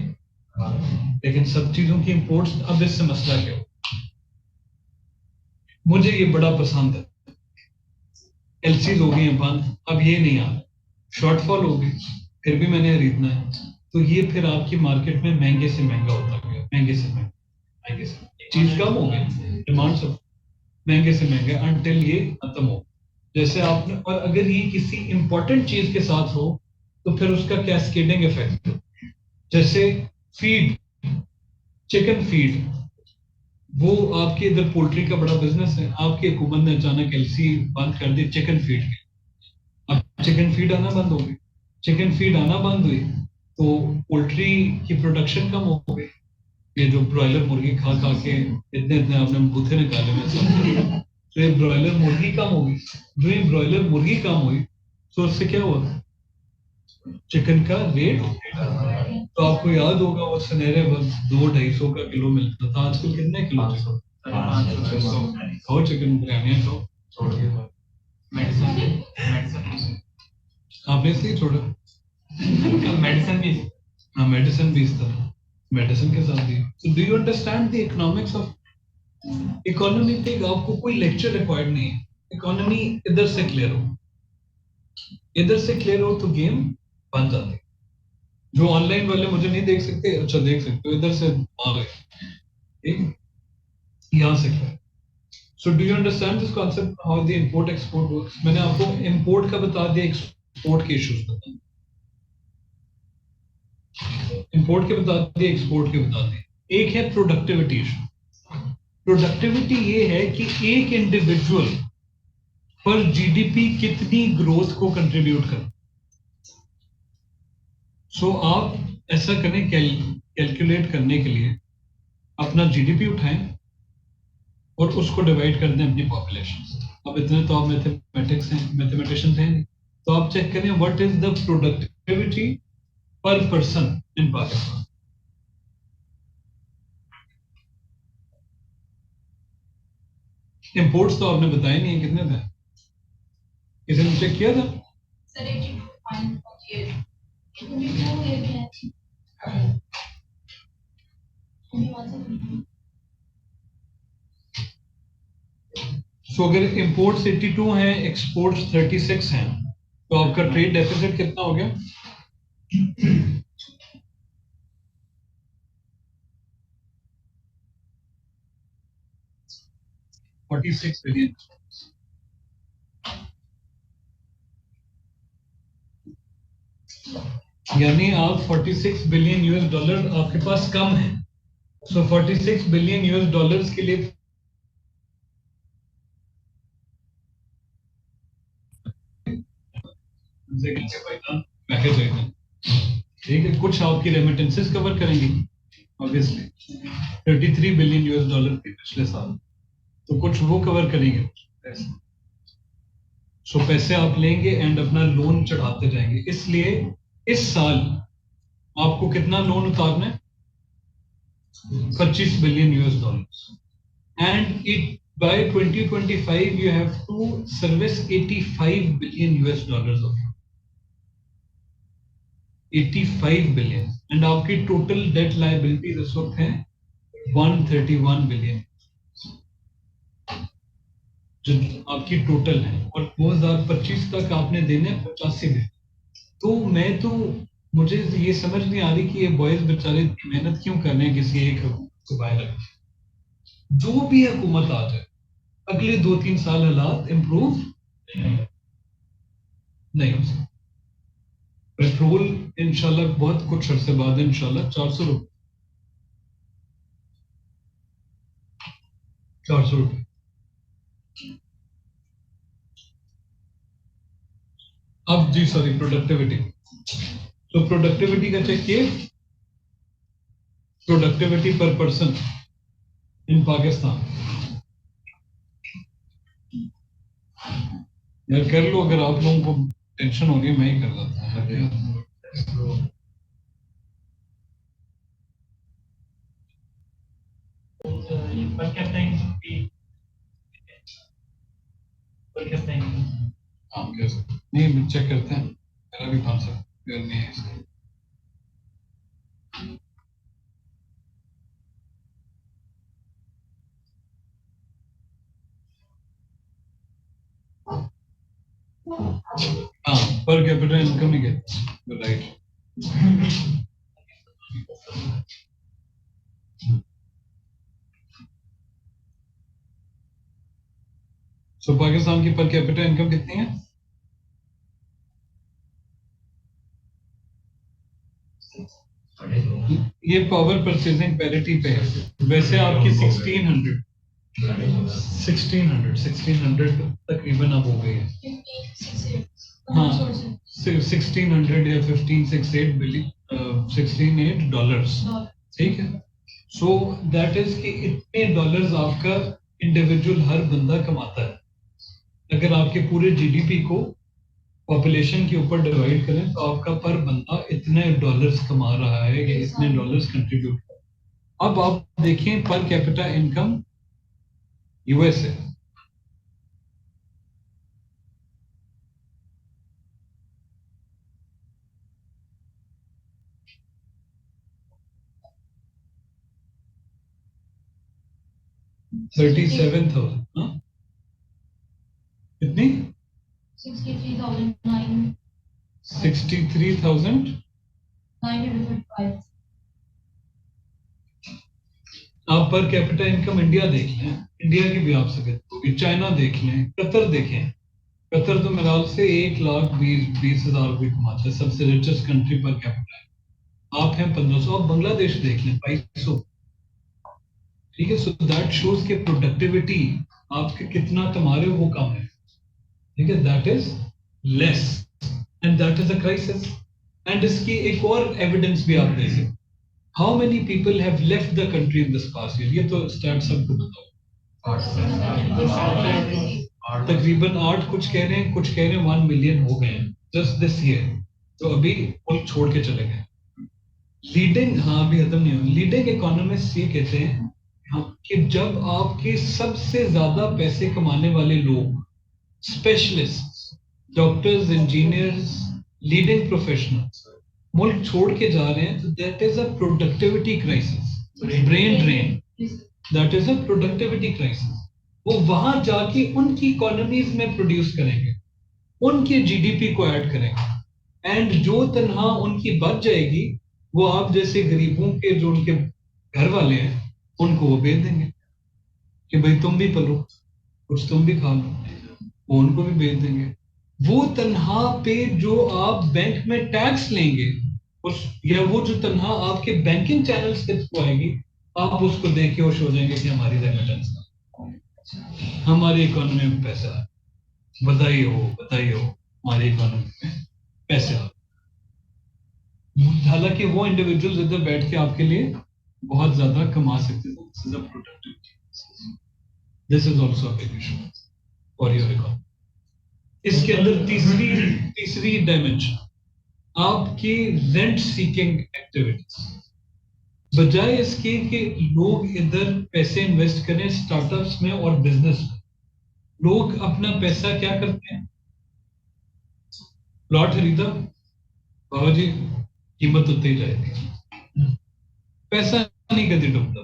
लेकिन सब चीजों की इंपोर्ट्स। अब इससे मसला क्या हो, मुझे ये बड़ा पसंद है, एलसीज हो गई हैं बंद, अब ये नहीं आ रहा, शॉर्टफॉल हो गई, फिर भी मैंने खरीदना है, तो ये फिर आपकी मार्केट में महंगे से महंगा होता गया, महंगे से महंगे से चीज कम हो गई, डिमांड सब महंगे से महंगे अनटिल ये खत्म हो। जैसे आपने, और अगर ये किसी इंपॉर्टेंट चीज के साथ हो तो फिर उसका कैस्केडिंग इफेक्ट, जैसे फीड, चिकन फीड, वो आपके इधर पोल्ट्री का बड़ा बिजनेस है, आपकी हुकूमत ने अचानक एलसी बंद कर दी चिकन फीड की, अब चिकन फीड आना बंद हो गई, चिकन फीड आना बंद हुई तो पोल्ट्री की प्रोडक्शन कम हो गई। ये जो ब्रॉयलर मुर्गी खा खा के इतने इतने आपने बूथे निकाले हुए सब, तो ये ब्रॉयलर मुर्गी कम हो गई, जो ये ब्रॉयलर मुर्गी कम हुई तो उससे क्या हुआ, चिकन का रेट, तो आपको याद होगा वो सुनहरे वक्त 200-250 का किलो मिलता था, आजकल कितने किलो खाओ चिकन बिरयानी खाओ, आपने इसलिए छोड़ा, मेडिसिन भी, हाँ मेडिसिन भी इस तरह, मेडिसिन के साथ भी। So do you understand the economics of economy पे आपको कोई लेक्चर रिक्वायर्ड नहीं है, इकोनॉमी इधर से क्लियर हो, इधर से क्लियर हो तो गेम बन जाती है। जो ऑनलाइन वाले मुझे नहीं देख सकते, अच्छा देख सकते हो, इधर से आ गए, ठीक, यहां से clear. So do you understand this concept how the import export works? मैंने आपको इंपोर्ट का बता दिया, एक्सपोर्ट के इश्यूज बता दिए, इंपोर्ट के बता दिए, एक्सपोर्ट के बता दिए। एक है प्रोडक्टिविटी इशू। प्रोडक्टिविटी ये है कि एक इंडिविजुअल पर जीडीपी कितनी ग्रोथ को कंट्रीब्यूट कर। सो आप ऐसा करें, कैलकुलेट करने के लिए अपना जीडीपी उठाएं और उसको डिवाइड कर दें अपनी पॉपुलेशन। अब इतने तो आप मैथमेटिशियन हैं नहीं, तो आप चेक करें व्हाट इज द प्रोडक्टिविटी पर पर्सन इन पाकिस्तान। इंपोर्ट्स तो आपने बताया नहीं है कितने थे, किसी ने चेक किया था? सर 82.48 सो अगर इंपोर्ट्स 82 हैं, एक्सपोर्ट्स 36 हैं, तो आपका ट्रेड डेफिसिट कितना हो गया? $46 बिलियन। यानी आप $46 बिलियन आपके पास कम है सो 46 बिलियन यूएस डॉलर्स के लिए पैकेज है, ठीक है। कुछ आपकी रेमिटेंसेस कवर करेंगे ऑब्वियसली, 33 बिलियन यूएस डॉलर थे पिछले साल, तो कुछ वो कवर करेंगे पैसे। सो पैसे आप लेंगे एंड अपना लोन चढ़ाते जाएंगे। इसलिए इस साल आपको कितना लोन उतारना है? 25 billion US dollar, and it by 2025 you have to service 85 billion US dollars of 85 billion, and आपकी टोटल डेट लायबिलिटी इस वक्त है 131 बिलियन जो आपकी टोटल है, और 2025 तक आपने देने 85 बिलियन। तो मुझे ये समझ नहीं आ रही कि ये बॉयज बेचारे इतनी मेहनत क्यों कर रहे हैं किसी एक हुकूमत को बाहर रखने। जो भी हुकूमत आ जाए, अगले 2-3 साल हालात इंप्रूव नहीं हो सकते। पेट्रोल इंशाल्लाह बहुत कुछ अरसे बाद इंशाल्लाह 400 रुपये, 400 रुपये। अब जी सॉरी, प्रोडक्टिविटी। तो प्रोडक्टिविटी का चेक किए, प्रोडक्टिविटी पर पर्सन इन पाकिस्तान। यार कर लो, अगर आप लोगों को टेंशन हो रही है मैं ही कर देता हूँ। नहीं चेक करते हैं, मेरा भी कॉन्सेप्ट क्लियर नहीं है इसका। हाँ, पर कैपिटा इनकम ही कहते हैं, राइट। सो पाकिस्तान की पर कैपिटा इनकम कितनी है? ये पावर परचेजिंग पैरिटी पे है। वैसे आपकी 1600 तकरीबन अब हो गई है। हाँ, 1600 या 1568 बिलियन, 16.8 डॉलर्स, ठीक है। सो दैट इज कि इतने डॉलर्स आपका इंडिविजुअल हर बंदा कमाता है। अगर आपके पूरे जीडीपी को पॉपुलेशन के ऊपर डिवाइड करें तो आपका पर बंदा इतने डॉलर्स कमा रहा है या इतने डॉलर्स कंट्रीब्यूट कर रहा है। अब आप देखें पर कैपिटा इनकम यूएसए, $37,000। कितनी? 63,935। आप पर कैपिटा इनकम इंडिया देख लें, इंडिया की भी आप सकते होगी, चाइना देख लें, कतर देखें। कतर तो मेरे ख्याल से 1,20,000 रुपये कमाता है, सबसे रिचेस्ट कंट्री पर कैपिटा। आप हैं 1500। आप बांग्लादेश देख लें 2200, ठीक है। सो दैट शोज के प्रोडक्टिविटी आपके कितना कमा रहे हो वो कम है, ठीक है। That is less and that is a crisis. And इसकी एक और एविडेंस भी आप दे सकते। How many people have left the country in this past year? ये तो स्टैट्स सबको बताओ। तकरीबन 8 कुछ कह रहे हैं, कुछ कह रहे हैं 1 मिलियन हो गए हैं जस्ट दिस ईयर, तो अभी मुल्क छोड़ के चले गए। लीडिंग, हाँ अभी खत्म नहीं हुआ। लीडिंग इकोनॉमिस्ट ये कहते हैं कि जब आपके सबसे ज्यादा पैसे कमाने वाले लोग, specialist, doctors, engineers, leading professionals मुल्क छोड़ के जा रहे हैं, तो that is a productivity crisis, brain drain, that is a productivity crisis. वो वहां जाके उनकी इकोनॉमीज में प्रोड्यूस करेंगे, उनके जीडीपी को ऐड करेंगे, एंड जो तनहा उनकी बच जाएगी वो आप जैसे गरीबों के जो उनके घर वाले हैं उनको वो बेच देंगे कि भाई तुम भी पलो, कुछ तुम भी खा लो, वो उनको भी बेच देंगे। वो तनहा पे जो आप बैंक में टैक्स लेंगे उस, या वो जो तनहा आपके बैंकिंग चैनल्स के थ्रू आएगी, आप उसको देख के खुश हो जाएंगे कि हमारी रेमिटेंस, हमारी इकोनॉमी में पैसा है, बधाई हो हमारी इकोनॉमी में पैसे आ। हालांकि वो इंडिविजुअल्स इधर बैठ के आपके लिए बहुत ज्यादा कमा सकते हैं। This is a productivity, this is also a big issue for your economy. इसके अंदर तीसरी डायमेंशन आपकी रेंट सीकिंग एक्टिविटीज। बजाय इसके कि लोग इधर पैसे इन्वेस्ट करें स्टार्टअप्स में और बिजनेस में, लोग अपना पैसा क्या करते हैं, प्लॉट खरीदा, बाबा जी कीमत होते ही जाएगी, पैसा नहीं कभी डूबता।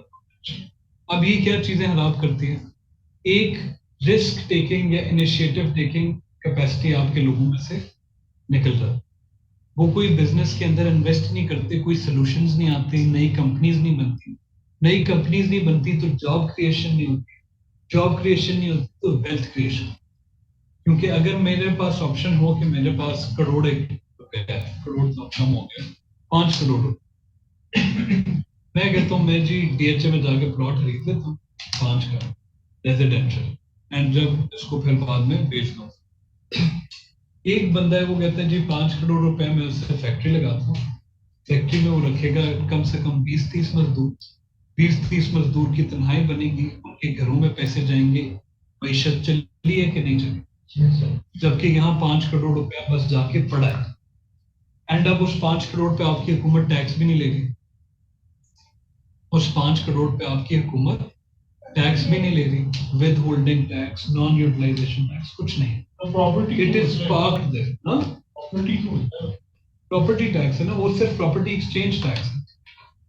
अब ये क्या चीजें खराब करती हैं, एक रिस्क टेकिंग या इनिशिएटिव टेकिंग कैपेसिटी आपके लोगों में से निकल जाती है। वो कोई बिजनेस के अंदर इन्वेस्ट नहीं करते, कोई सॉल्यूशंस नहीं आते, नई कंपनीज नहीं बनती, नई कंपनीज नहीं बनती तो जॉब क्रिएशन नहीं होती, जॉब क्रिएशन नहीं होती तो वेल्थ क्रिएशन। क्योंकि अगर मेरे पास ऑप्शन हो कि मेरे पास करोड़ रुपए है, करोड़ तो कम हो गया, 5 करोड़ मैं कहता हूँ मैं जी डीएचए में जाके प्लॉट खरीद लेता हूँ 5 का रेजिडेंशियल, एंड जब इसको फिर बाद में बेच दूँ। एक बंदा है वो कहता है जी 5 करोड़ रुपए में उससे फैक्ट्री लगाता हूँ, फैक्ट्री में वो रखेगा कम से कम 20-30 मजदूर, 20-30 मजदूर की तनख्वाही बनेगी, उनके घरों में पैसे जाएंगे, मईशत चली है कि नहीं चली। जबकि यहाँ 5 करोड़ रुपया बस जाके पड़ा है, एंड अब उस 5 करोड़ पे आपकी हुकूमत टैक्स भी नहीं लेगी, उस 5 करोड़ पे आपकी हुकूमत टैक्स भी नहीं ले रही, withholding tax, non utilization tax, कुछ नहीं, property it is parked there. हाँ, प्रॉपर्टी टैक्स है ना, वो सिर्फ प्रॉपर्टी एक्सचेंज टैक्स है।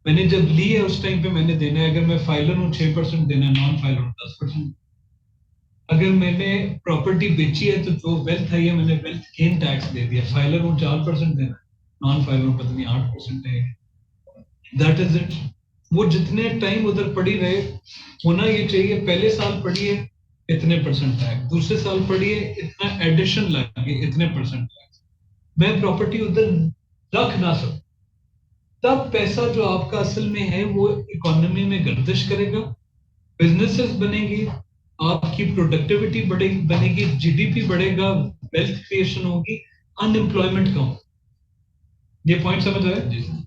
मैंने जब ली है उस टाइम पे मैंने देना है, अगर मैं फाइलर हूँ 6% देना है, नॉन फाइलर हूँ 10%। अगर मैंने प्रॉपर्टी बेची है तो जो वेल्थ आई है मैंने वेल्थ गेन टैक्स दे दिया, फाइलर हूँ 4% देना है, नॉन फाइलर हूँ पता नहीं 8% है। That is it. वो जितने टाइम उधर पड़ी रहे, होना ये चाहिए पहले साल पड़ी है इतने परसेंट टैक्स, दूसरे साल पड़ी है इतना एडिशन लगे इतने परसेंट टैक्स। मैं प्रॉपर्टी उधर रख ना सकूं, तब पैसा जो आपका असल में है वो इकोनॉमी में गर्दिश करेगा, बिजनेसेस बनेंगी, आपकी प्रोडक्टिविटी बनेगी, जीडीपी बढ़ेगा, वेल्थ क्रिएशन होगी, अनएम्प्लॉयमेंट कम होगा। ये पॉइंट समझ आया?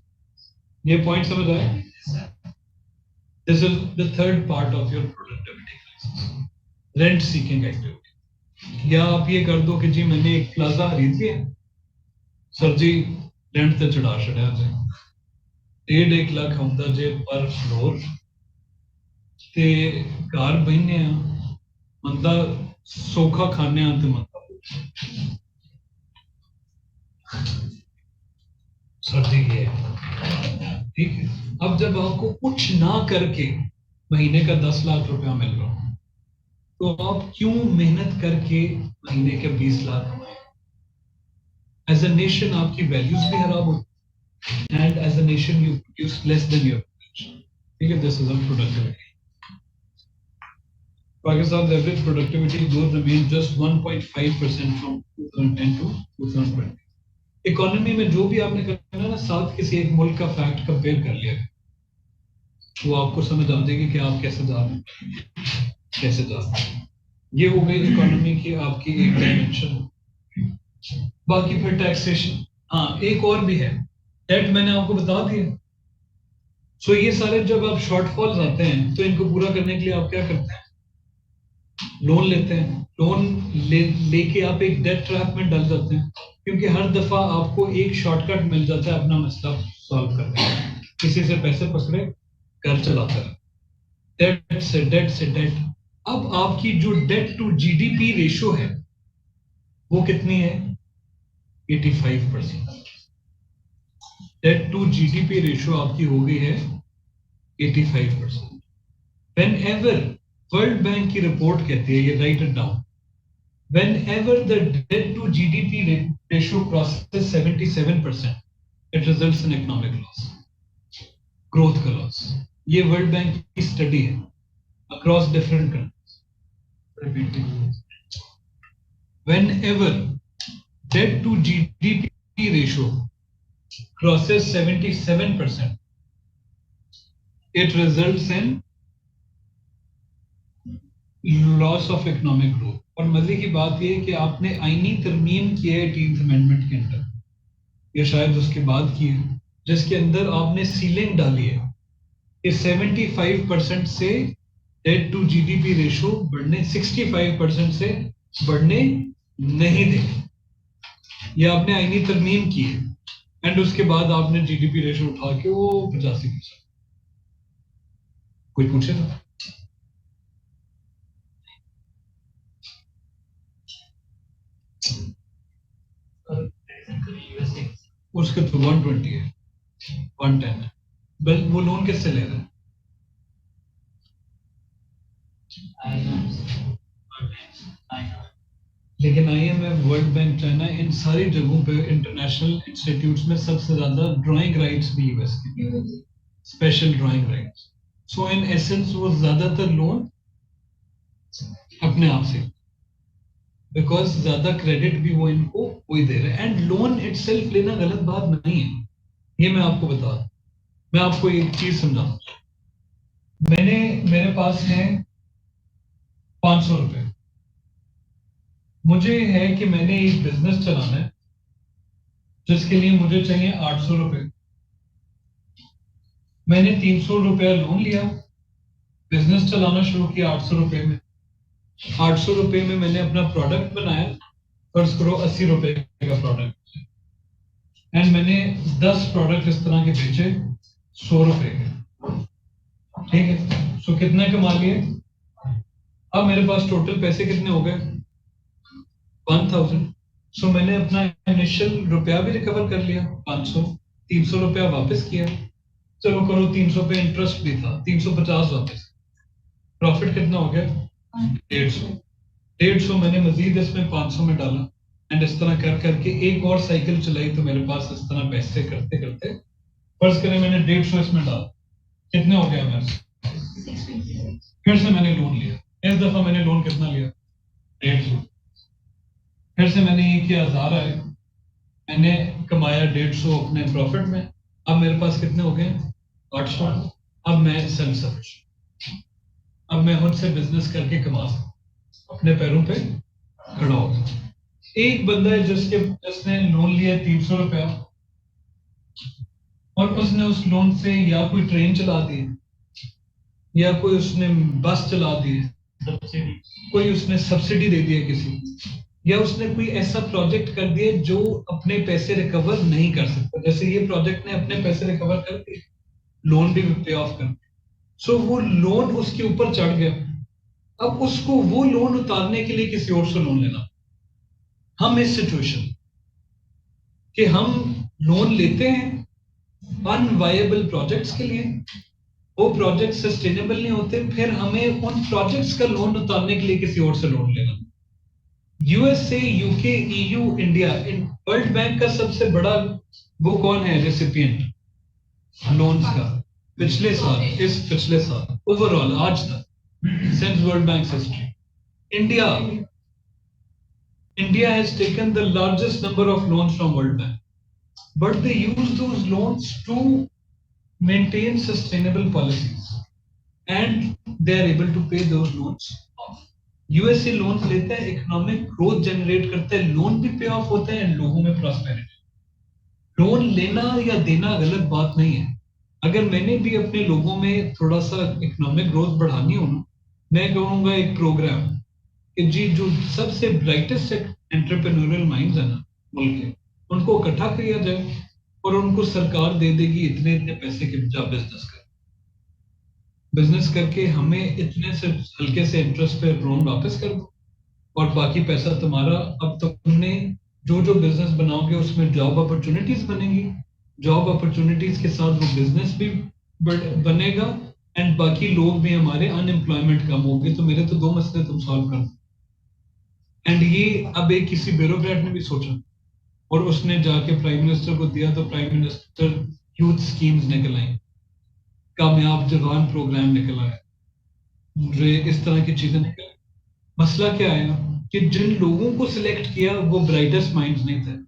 ये पॉइंट समझ आया? This is the third part of your productivity crisis, rent seeking activity. या आप ये कर दो कि जी मैंने एक प्लाजा खरीद लिया सर जी, रेंट ते चढ़ा छड़िया जी, 1.5 लाख आउंदा जे पर फ्लोर, ते घर बहने मंदा सोखा खाने ते मंदा सर्दी ये, ठीक है। अब जब आपको कुछ ना करके महीने का 10 लाख रुपया मिल रहा हो तो आप क्यों मेहनत करके महीने के 20 लाख कमाए? एज अ नेशन आपकी वैल्यूज भी खराब होती, and as a nation you produce less than your potential. ठीक है, this is a productivity. Pakistan's average productivity growth remained just 1.5% from 2010 to 2020. Economy में जो भी आपने करना ना, साथ किसी एक मुल्क का फैक्ट कंपेयर कर लिया, वो आपको समझ आ जाएगी कि आप कैसे जा रहे हैं, कैसे जा रहे हैं। ये हो गई इकोनॉमी की आपकी एक डायमेंशन। बाकी फिर टैक्सेशन, हाँ एक और भी है, डेट मैंने आपको बता दिया। सो ये सारे जब आप शॉर्टफॉल्स आते हैं तो इनको पूरा करने के लिए आप क्या करते हैं, लोन लेते हैं। लोन लेके आप एक डेट ट्रैप में डल जाते हैं, क्योंकि हर दफा आपको एक शॉर्टकट मिल जाता है अपना मसला सॉल्व करने का, किसी से पैसे पकड़े घर चलाता है, डेट से डेट। अब आपकी जो डेट टू जीडीपी रेशो है वो कितनी है, 85%। डेट टू जीडीपी रेशो आपकी हो गई है 85%। Whenever वर्ल्ड बैंक की रिपोर्ट कहती है, ये right it down, whenever the debt to GDP ratio crosses 77%, it results in economic loss, growth का loss। ये वर्ल्ड बैंक की स्टडी है across different countries। Whenever debt to GDP ratio crosses 77%, it results in loss of economic growth. और मजे की बात यह है कि आपने आईनी तरमीम की है 18th अमेंडमेंट के अंदर, या शायद उसके बाद की है, जिसके अंदर आपने सीलिंग डाली है कि 75% से डेट टू जीडीपी रेशो बढ़ने 65% से बढ़ने नहीं देंगे। ये आपने आईनी तरमीम की है, एंड उसके बाद आपने जीडीपी रेशो उठा के वो 85%। कोई पूछेगा? उसके तो 120 है, 110 है। बल वो लोन किससे ले रहे हैं? लेकिन IMF, वर्ल्ड बैंक, चाइना, इन सारी जगहों पे इंटरनेशनल इंस्टीट्यूट्स में सबसे ज्यादा ड्राइंग राइट्स भी यूएस के, special drawing rights. So in essence वो ज्यादातर लोन अपने आप से, बिकॉज ज्यादा क्रेडिट भी वो इनको वही दे रहे हैं। एंड लोन इटसेल्फ लेना गलत बात नहीं है, ये मैं आपको बता दूं। मैं आपको एक चीज समझाऊं। मेरे पास है 500 रुपए, मुझे है कि मैंने एक बिजनेस चलाना है जिसके लिए मुझे चाहिए 800 रुपए। मैंने 300 रुपया लोन लिया, बिजनेस चलाना शुरू किया 800 रुपए में। 800 रुपए में मैंने अपना प्रोडक्ट बनाया, फर्ज करो 80 रुपए का प्रोडक्ट, एंड मैंने 10 प्रोडक्ट इस तरह के बेचे 100 रुपए के, ठीक है। सो कितने कमा लिए? अब मेरे पास टोटल पैसे कितने हो गए? 1000। सो मैंने अपना इनिशियल रुपया भी रिकवर कर लिया 500, 300 रुपया वापस किया, चलो करो 300 पे इंटरेस्ट भी था, 350 वापस। प्रॉफिट कितना हो गया? 150। मैंने मजीद इसमें 500 में डाला, एंड इस तरह कर करके एक और साइकिल चलाई, तो मेरे पास इस तरह पैसे करते करते फर्ज करें मैंने 150 इसमें डाला, कितने हो गया मेरे? फिर से मैंने लोन लिया, इस दफा मैंने लोन कितना लिया? 150। फिर से मैंने ये किया 1000 आए, मैंने कमाया 150 अपने प्रॉफिट में। अब मेरे पास कितने हो गए? 800। अब मैं सेल्फ सफिशिएंट, अब मैं खुद से बिजनेस करके कमा सकता, अपने पैरों पे खड़ा हो सकता। एक बंदा है जिसने लोन लिया 300 रुपया, और उसने उस लोन से या कोई ट्रेन चला दी, या कोई उसने बस चला दी, कोई उसने सब्सिडी दे दिया किसी, या उसने कोई ऐसा प्रोजेक्ट कर दिया जो अपने पैसे रिकवर नहीं कर सकता। जैसे ये प्रोजेक्ट ने अपने पैसे रिकवर कर दिए, लोन भी पे ऑफ कर, सो वो लोन उसके ऊपर चढ़ गया। अब उसको वो लोन उतारने के लिए किसी और से लोन लेना। हम इस सिचुएशन कि हम लोन लेते हैं अनवायबल प्रोजेक्ट्स के लिए, वो प्रोजेक्ट सस्टेनेबल नहीं होते, फिर हमें उन प्रोजेक्ट्स का लोन उतारने के लिए किसी और से लोन लेना। USA, UK, EU, India, world bank का सबसे बड़ा वो कौन है रेसिपिएंट लोन्स का पिछले साल ओवरऑल आज तक, since world bank history? India has taken the largest number of loans from World Bank, but they use those loans to maintain sustainable policies, and they are able to pay those loans off. USA loan लेता है, economic growth generate करता है, loan भी पे of होता है, लोगों में प्रॉस्पेरिटी। लोन लेना या देना गलत बात नहीं है। अगर मैंने भी अपने लोगों में थोड़ा सा इकोनॉमिक ग्रोथ बढ़ानी हो ना, मैं कहूँगा एक प्रोग्राम कि जी जो सबसे ब्राइटेस्ट एंटरप्रेन्योरियल माइंड्स है ना मुल्क के, उनको इकट्ठा किया जाए और उनको सरकार दे देगी इतने इतने पैसे के जा बिजनेस करके हमें इतने से हल्के से इंटरेस्ट पे लोन वापस कर दो, और बाकी पैसा तुम्हारा। अब तुमने जो जो बिजनेस बनाओगे उसमें जॉब अपॉर्चुनिटीज बनेगी, जॉब अपॉर्चुनिटीज के साथ वो बिजनेस भी बनेगा, एंड बाकी लोग भी हमारे अनएम्प्लॉयमेंट कम होगी। तो मेरे तो 2 मसले तुम सॉल्व कर दो। एंड ये अब एक किसी ब्यूरोक्रेट ने भी सोचा और उसने जाके प्राइम मिनिस्टर को दिया, तो प्राइम मिनिस्टर यूथ स्कीम्स निकल आई, कामयाब जवान प्रोग्राम निकल आया, इस तरह की चीजें निकल। मसला क्या आया कि जिन लोगों को सिलेक्ट किया वो ब्राइटेस्ट माइंड्स नहीं थे,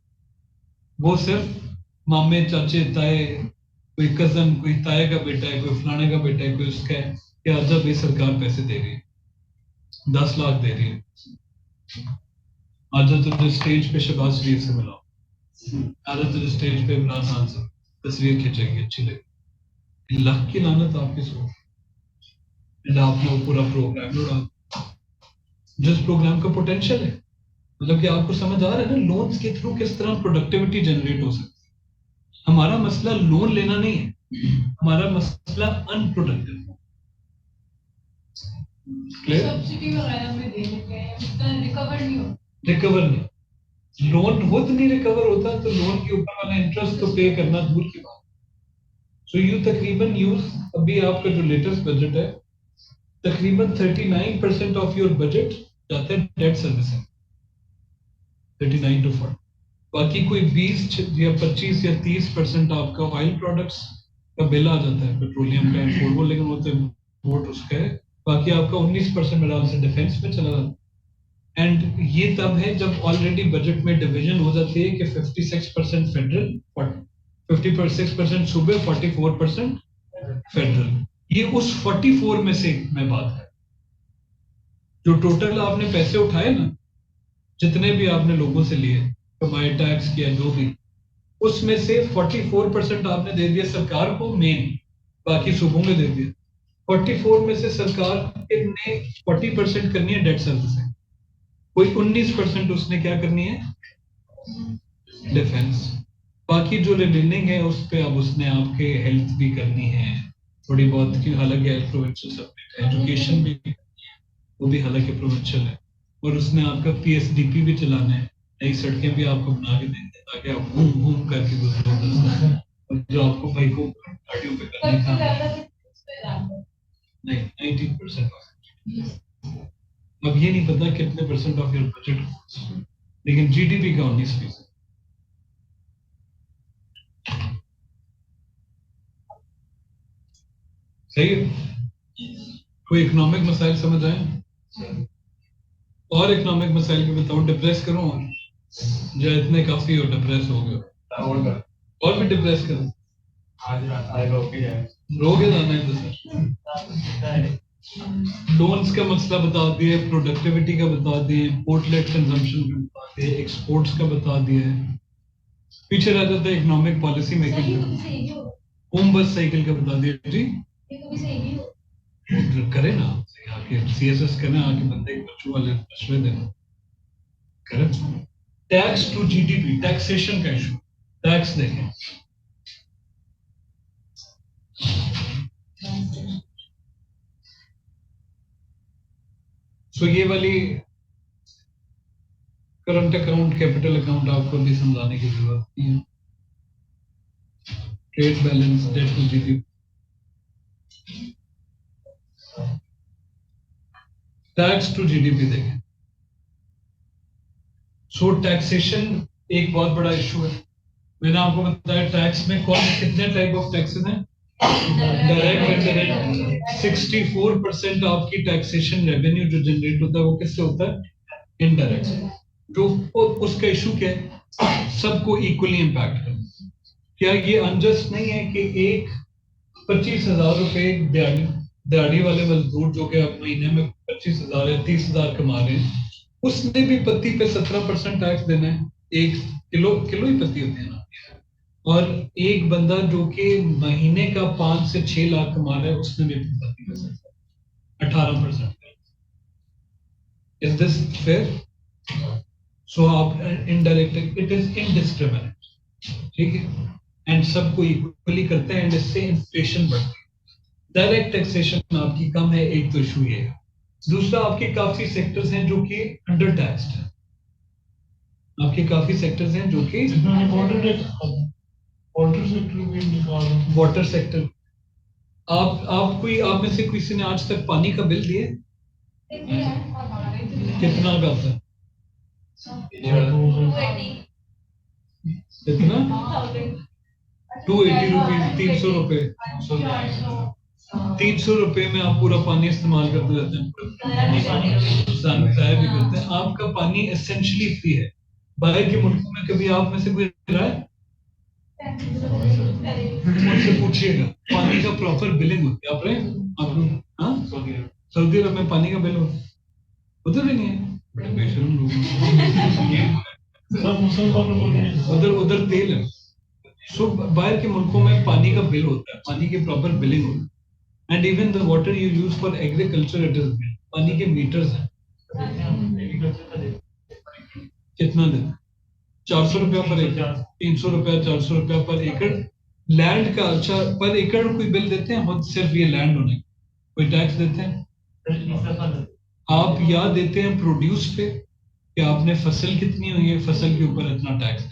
वो सिर्फ मामे, चाचे, ताए, कोई कजन, कोई ताए का बेटा है, कोई फलाने का बेटा है, कोई उसका है कि आजा भाई सरकार पैसे दे रही है, 10 लाख दे रही है, आजा तुझे स्टेज पे शहबाज शरीफ से मिलाओ, आजा तुझे स्टेज पे इमरान खान से तस्वीर खींचेगी, अच्छी लगेगी। लक की लानत आपकी सोच, एंड आपने वो पूरा प्रोग्राम उड़ा, जिस प्रोग्राम का पोटेंशियल है, मतलब कि आपको समझ आ रहा है ना लोन्स के थ्रू किस तरह प्रोडक्टिविटी जनरेट हो सकती है। हमारा मसला लोन लेना नहीं है, हमारा मसला अनप्रोडक्टिव। सब्सिडी वगैरह में दे देते हैं, उसका रिकवर नहीं होता। रिकवर नहीं, लोन खुद नहीं रिकवर होता तो लोन के ऊपर वाला इंटरेस्ट तो पे करना दूर की बात। सो यू तकरीबन यूज, अभी आपका जो लेटेस्ट बजट है तकरीबन 39% ऑफ योर बजट जाता है डेट सर्विसिंग, 39 to 40। बाकी कोई 20 या 25 या 30% आपका ऑयल प्रोडक्ट्स का बिल आ जाता है, पेट्रोलियम का इंपोर्ट, वो लेकिन वो तो इंपोर्ट उसका है। बाकी आपका 19% मेरा से डिफेंस में चला जाता है। एंड ये तब है जब ऑलरेडी बजट में डिवीजन हो जाती है कि 56% फेडरल, 56% सूबे, 44% फेडरल। ये उस 44 में से मैं बात कर, जो टोटल आपने पैसे उठाए ना, जितने भी आपने लोगों से लिए, कमाए, टैक्स किया, जो भी, उसमें से 44% आपने दे दिया सरकार को मेन, बाकी सूबों में दे दिया। 44 में से सरकार ने 40% करनी है डेट सर्विसिंग, कोई 19% उसने क्या करनी है, डिफेंस। बाकी जो रिमेनिंग है उस पे अब उसने आपके हेल्थ भी करनी है थोड़ी बहुत की, हालांकि हेल्थ प्रोविंशियल सब्जेक्ट है, एजुकेशन भी वो भी हालांकि प्रोविंशियल है, और उसने आपका पीएसडीपी भी चलाना है, नई सड़कें भी आपको बना के देंगे ताकि आप घूम घूम करके गुजरो, और जो आपको भाई को गाड़ियों पे करने का नहीं 19%। अब ये नहीं पता कितने परसेंट ऑफ योर बजट, लेकिन जीडीपी का 19%। सही है। कोई इकोनॉमिक मसाइल समझ आए? और इकोनॉमिक मसाइल भी बताओ, डिप्रेस करो जो इतने काफी हो, डिप्रेस हो गए और भी डिप्रेस करो, रोगे जाना है तो सर। लोन्स का मसला बता दिए, प्रोडक्टिविटी का बता दिए, इंपोर्ट लेड कंजम्पशन का बता दिए, एक्सपोर्ट्स का बता दिए। पीछे रह जाता है इकोनॉमिक पॉलिसी मेकिंग का, होम बस साइकिल का बता दिया जी। करे ना आके सीएसएस करना, आके बंदे के बच्चों वाले मशवरे देना करे। टैक्स टू जीडीपी, टैक्सेशन का इशू, टैक्स देखें, सो ये वाली करंट अकाउंट, कैपिटल अकाउंट आपको भी समझाने की जरूरत नहीं है। Trade balance, debt to GDP, tax to GDP देखें। सो टैक्सेशन एक बहुत बड़ा इशू है। मैंने आपको बताया टैक्स में कौन कितने टाइप ऑफ टैक्सेस हैं, डायरेक्ट, इनडायरेक्ट। 64% आपकी टैक्सेशन रेवेन्यू जो जनरेट होता है वो किससे होता है, इनडायरेक्ट से। जो उसका इशू क्या है, सबको इक्वली इंपैक्ट करना। क्या ये अनजस्ट नहीं है कि एक 25,000 रुपए दिहाड़ी वाले मजदूर जो कि अब महीने में 25,000 या 30,000 कमा रहे हैं, उसने भी पत्ती पे 17% टैक्स देना है। एक किलो ही पत्ती होती है ना, और एक बंदा जो कि महीने का 5 से 6 लाख कमा रहा है उसने भी पत्ती पे 18%। Is this fair? सो आप इनडायरेक्ट, इट इज इनडिस्क्रिमिनेट, ठीक है, एंड सबको इक्वली करते हैं, एंड इससे इन्फ्लेशन बढ़ती है। डायरेक्ट टैक्सेशन आपकी कम है, एक तो इशू ये है। दूसरा, आपके काफी सेक्टर्स हैं जो कि अंडर टैक्स्ड हैं, आपके काफी सेक्टर्स हैं जो कि वाटर सेक्टर। आप में से किसी ने आज तक पानी का बिल दिए? कितना का था? कितना? 280 रुपीज, 300 रुपए। 300 रुपए में आप पूरा पानी इस्तेमाल करते रहते हैं, ज़ाया भी करते हैं। आपका पानी एसेंशियली फ्री है। बाहर के मुल्कों में कभी आप में से कोई रहा है? मुझसे पूछिएगा पानी का प्रॉपर बिलिंग होती है आप रहे आप लोग हाँ सऊदी अरब में पानी का बिल होता है उधर भी नहीं है बड़े बेशरम लोग सब मुसलमानों को नहीं है। उधर उधर तेल है सो बाहर के मुल्कों में पानी का बिल होता है पानी की प्रॉपर बिलिंग होती है and even the water you use for agriculture it is पानी के मीटर्स हैं कितना देते 400 रुपया पर एकड़ 300 रुपया 400 रुपया पर एकड़ लैंड का अच्छा पर एकड़ कोई बिल देते हैं खुद सिर्फ ये लैंड होने कोई टैक्स देते हैं आप या देते हैं प्रोड्यूस पे कि आपने फसल कितनी हुई है फसल के ऊपर इतना टैक्स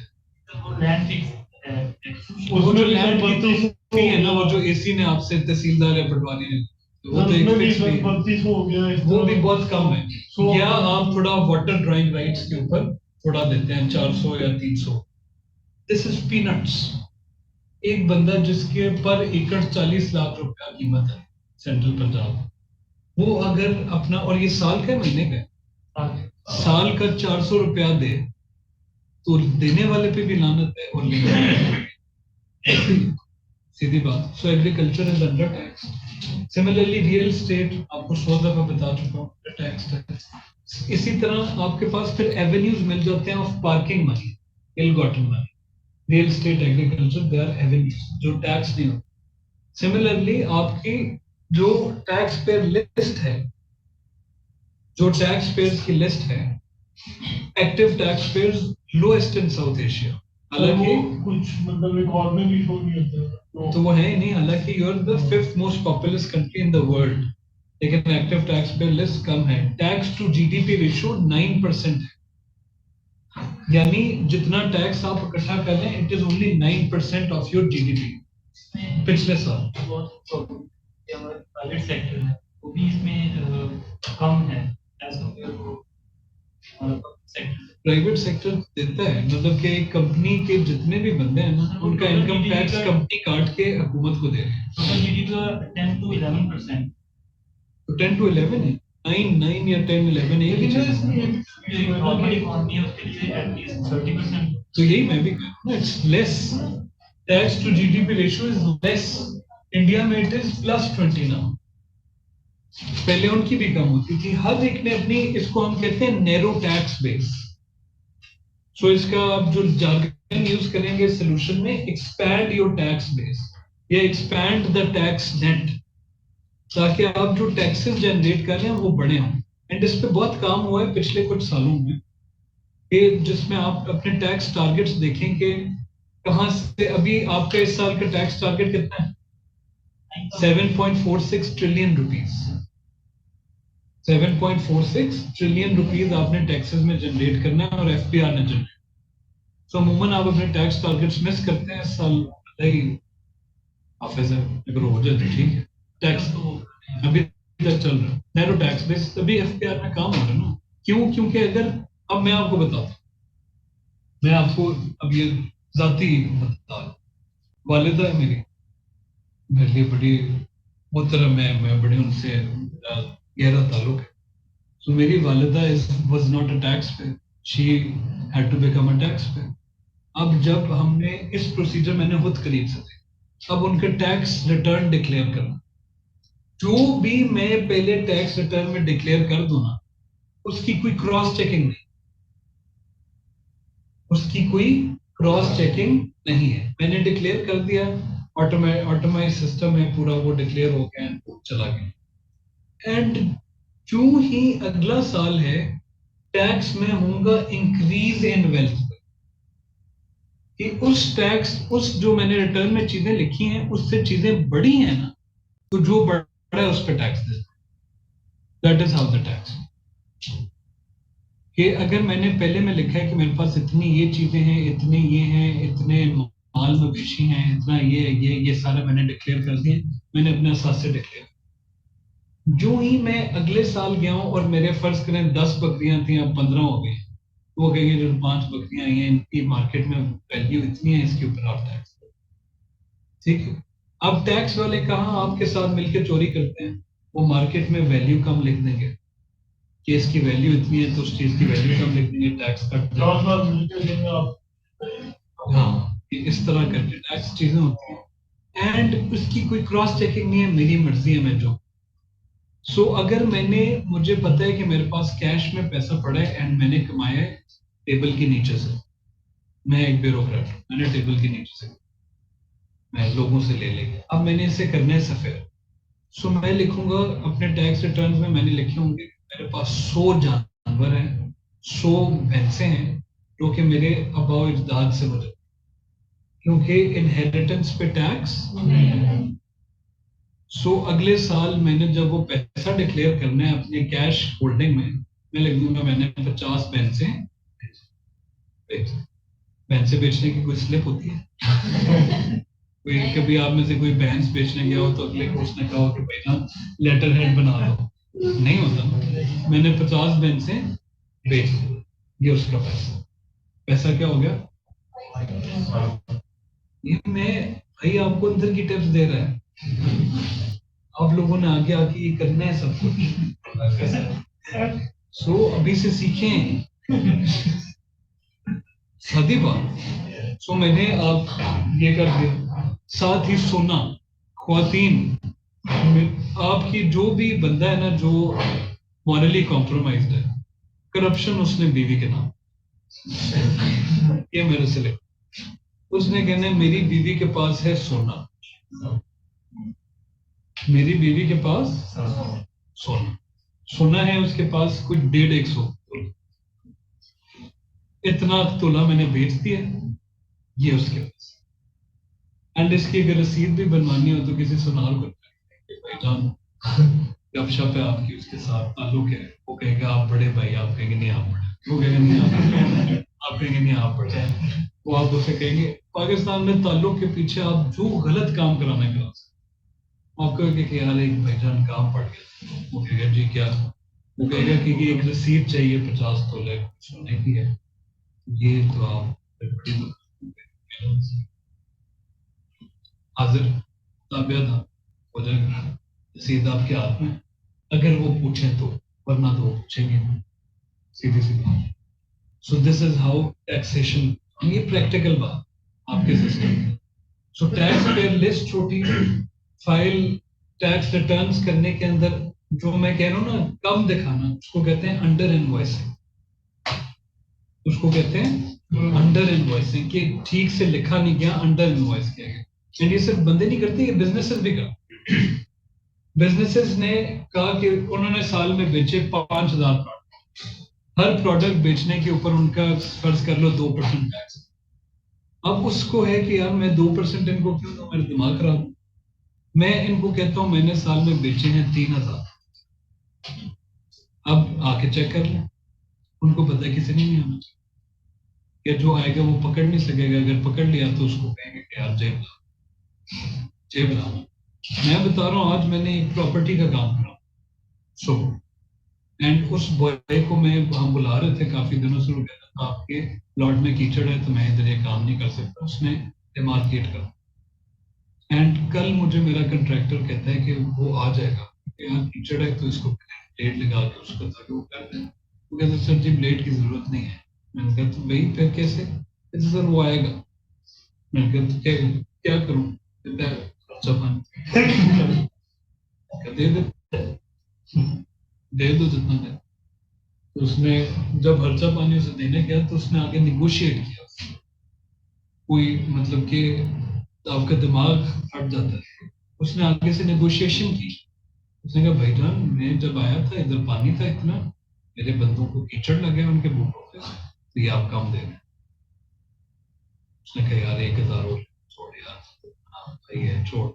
वो जो लैंड की तो फी है ना वो जो एसी ने आपसे तहसीलदार या पटवारी ने वो तो एक फिक्स फी है वो भी बहुत कम है या आप थोड़ा वाटर ड्राइंग राइट्स के ऊपर थोड़ा देते हैं 400 या 300 दिस इज पीनट्स एक बंदा जिसके पर एकड़ 40 लाख रुपया कीमत है सेंट्रल पंजाब वो अगर अपना और ये साल का महीने का साल का 400 रुपया दे तो देने वाले पे भी लानत है और लेने वाले पे भी। सीधी बात सो agriculture is under tax similarly real estate आपको 100 दफा बता चुका हूँ टैक्स इसी तरह आपके पास फिर एवेन्यूज मिल जाते हैं of parking money ill gotten money real estate agriculture they are avenues जो टैक्स नहीं होते सिमिलरली आपकी जो टैक्स पेयर लिस्ट है जो टैक्स पेयर्स की लिस्ट है active tax payers lowest in south Asia हालांकि कुछ मतलब रिकॉर्ड में भी शो नहीं होता तो वो है ही नहीं हालांकि you are the 5th most populous country in the world लेकिन एक्टिव टैक्स पेयर लिस्ट कम है टैक्स टू जीडीपी रेशियो 9% है यानी जितना टैक्स आप इकट्ठा कर लें it is only 9% of your GDP पिछले साल प्राइवेट सेक्टर है वो भी इसमें कम है as compare to sector private sector देता है मतलब कि कंपनी के जितने भी बंदे हैं ना उनका इनकम टैक्स कंपनी काट के हुकूमत को दे रहे हैं टोटल जीडीपी का 10 to 11%। तो 10 to 11 है 9 या 10 11 एक ही चीज है नॉर्मल इकोनॉमी है उसके लिए एटलीस्ट 30%। तो यही मैं भी कह रहा हूं it's less tax to GDP ratio is less India में इट इज +20 नाउ पहले उनकी भी कम होती थी हर एक ने अपनी इसको हम कहते हैं नैरो टैक्स बेस सो इसका आप जो जार्गन यूज करेंगे सोल्यूशन में एक्सपैंड योर टैक्स बेस या एक्सपैंड द टैक्स नेट ताकि आप जो टैक्सेस जनरेट कर रहे हैं वो बड़े हों एंड इस पे बहुत काम हुआ है पिछले कुछ सालों में कि जिसमें आप अपने टैक्स टारगेट्स देखें कि कहां से अभी आपका इस साल का टैक्स टारगेट कितना है 7.46 ट्रिलियन रुपीस 7.46 ट्रिलियन रुपीस आपने टैक्सेस में जनरेट करना है और एफपीआर ने जनरेट तो अमूमन आप अपने टैक्स टारगेट्स मिस करते हैं इस साल नहीं हाफिज है अगर हो जाए तो ठीक है टैक्स तो अभी तक चल रहा है नैरो टैक्स बेस तभी एफपीआर में काम हो रहा है ना क्यों क्योंकि अगर अब मैं आपको बताता हूं मैं आपको अब ये जाती बता वालिदा है मेरे लिए बड़ी मोहतरम है मैं बड़ी उनसे गहरा ताल्लुक है सो मेरी वालिदा was not a taxpayer she had to become a taxpayer अब जब हमने इस प्रोसीजर मैंने खुद करीब से देखा अब उनका टैक्स रिटर्न डिक्लेयर करना जो भी मैं पहले टैक्स रिटर्न में डिक्लेयर कर दूं ना उसकी कोई क्रॉस चेकिंग नहीं उसकी कोई क्रॉस चेकिंग नहीं है मैंने डिक्लेयर कर दिया ऑटोमेटिक सिस्टम है पूरा वो डिक्लेयर हो गया चला गया एंड जो ही अगला साल है टैक्स में होगा इंक्रीज इन वेल्थ कि उस टैक्स उस जो मैंने रिटर्न में चीजें लिखी हैं उससे चीजें बड़ी हैं ना तो जो बड़ा है उस पर टैक्स देता that is how the tax कि अगर मैंने पहले में लिखा है कि मेरे पास इतनी ये चीजें हैं इतने ये हैं इतने माल मवेशी हैं इतना ये सारा मैंने डिक्लेयर कर दिए मैंने अपने असास से डिक्लेयर जो ही मैं अगले साल गया हूं और मेरे फर्ज करें 10 बकरियां थी अब 15 हो गई वो कहेंगे जो 5 बकरियां आई हैं इनकी मार्केट में वैल्यू इतनी है इसके ऊपर आप टैक्स ठीक है अब टैक्स वाले कहाँ आपके साथ मिलकर चोरी करते हैं वो मार्केट में वैल्यू कम लिख देंगे कि इसकी वैल्यू इतनी है तो उस चीज की वैल्यू कम लिख देंगे टैक्स कट हाँ इस तरह करके टैक्स चीजें होती हैं एंड उसकी कोई क्रॉस चेकिंग नहीं है, मेरी मर्जी है मैं जो। सो अगर मुझे पता है कि मेरे पास कैश में पैसा पड़ा है एंड मैंने कमाया है टेबल के नीचे से, मैं एक ब्यूरोक्रेट, मैंने टेबल के नीचे से मैं लोगों से ले लेके, अब मैंने इसे करना है सफेद। सो मैं लिखूंगा अपने टैक्स रिटर्न में, मैंने लिखे होंगे मेरे पास 100 जानवर हैं, 100 भैंसे हैं जो कि मेरे अबाव इजदाद से मुझे, क्योंकि इनहेरिटेंस पे टैक्स। सो अगले साल मैंने जब वो पैसा डिक्लेयर करना है अपने कैश होल्डिंग में, मैं लिख दूंगा मैंने 50 भैंसे भैंसे बेचने की कोई स्लिप होती है? कोई कभी आप में से कोई भैंस बेचने गया हो तो अगले को उसने कहा हो कि भाई ना लेटर हेड बना दो, नहीं होता। मैंने 50 भैंसे बेच दी, ये उसका पैसा। पैसा क्या हो गया? ये मैं भाई आपको अंदर की टिप्स दे रहा है, आप लोगों ने आगे आके ये करना है सब कुछ। सो अभी से सीखें, सादी बात। सो मैंने आप ये कर दिया। साथ ही सोना, ख्वातीन, आपकी जो भी बंदा है ना जो मॉरली कॉम्प्रोमाइज्ड है, करप्शन उसने बीवी के नाम, ये मेरे से ले, उसने कहना मेरी बीवी के पास है सोना, मेरी बीवी के पास सोना, सोना है उसके पास कुछ 150 इतना तोला मैंने बेच दिया, ये उसके पास। एंड इसकी अगर रसीद भी बनवानी हो तो किसी सुनार को भाईजान गपशप है आपकी उसके साथ ताल्लुक है, वो कहेगा आप बड़े भाई, आप कहेंगे नहीं आप बड़े, वो कहेगा नहीं आप कहेंगे नहीं आप बड़े, वो आप उसे कहेंगे। पाकिस्तान में ताल्लुक के पीछे आप जो गलत काम कराने करा सकते, आप कहेंगे कि यार एक भाईजान काम पड़ गया, वो कहेगा जी क्या, वो कहेगा कि ये एक रसीद चाहिए 50 तोले सोने की है, ये तो आप हाजिर ताबियत हो जाएगा, रसीद आपके हाथ में, अगर वो पूछे तो, वरना तो वो पूछेंगे, सीधी सी बात। सो दिस इज हाउ टैक्सेशन, ये प्रैक्टिकल बात आपके सिस्टम में। सो टैक्स पेयर लिस्ट छोटी, फाइल टैक्स रिटर्न्स करने के अंदर जो मैं कह रहा हूँ ना कम दिखाना, उसको कहते हैं अंडर इनवॉइसिंग, उसको कहते हैं अंडर इनवॉइसिंग, कि ठीक से लिखा नहीं गया, अंडर इनवॉइस किया गया। एंड ये सिर्फ बंदे नहीं करते, ये बिजनेसेस भी कर, बिजनेसेस ने कहा कि उन्होंने साल में बेचे 5000 प्रोडक्ट, हर प्रोडक्ट बेचने के ऊपर उनका फर्ज कर लो 2% टैक्स। अब उसको है कि यार मैं 2% इनको क्यों दूं, मेरा दिमाग खराब। मैं इनको कहता हूं मैंने साल में बेचे हैं 3000, अब आके चेक कर लें, उनको पता है किसी नहीं आना, कि जो आएगा वो पकड़ नहीं सकेगा, अगर पकड़ लिया तो उसको कहेंगे कि यार जेब ला। मैं बता रहा हूँ आज मैंने एक प्रॉपर्टी का काम करा सुबह, एंड उस बॉय को हम बुला रहे थे काफी दिनों से, वो कहता था आपके प्लॉट में कीचड़ है तो मैं इधर ये काम नहीं कर सकता, उसने डिमार्केट करा। एंड कल मुझे मेरा कंट्रैक्टर कहता है कि वो आ जाएगा, यहाँ कीचड़ है तो इसको ब्लेड लगा के उसको ताकि वो कर दें। वो कहते सर जी ब्लेड की जरूरत नहीं है। मैंने कहा तो वही फिर कैसे? सर वो आएगा। मैंने कहा तो क्या करूं? कहता है दे दो जितना दे। तो उसने जब खर्चा पानी उसे देने गया तो उसने आगे निगोशिएट किया, कोई मतलब कि आपका दिमाग हट जाता है, उसने आगे से नेगोशिएशन की। उसने कहा भाईजान मैं जब आया था इधर पानी था इतना, मेरे बंदों को कीचड़ लगे उनके बूटों पे, तो ये आप कम दे रहे हैं। उसने कहा यार 1000 और छोड़ यार, हाँ भाई है छोड़।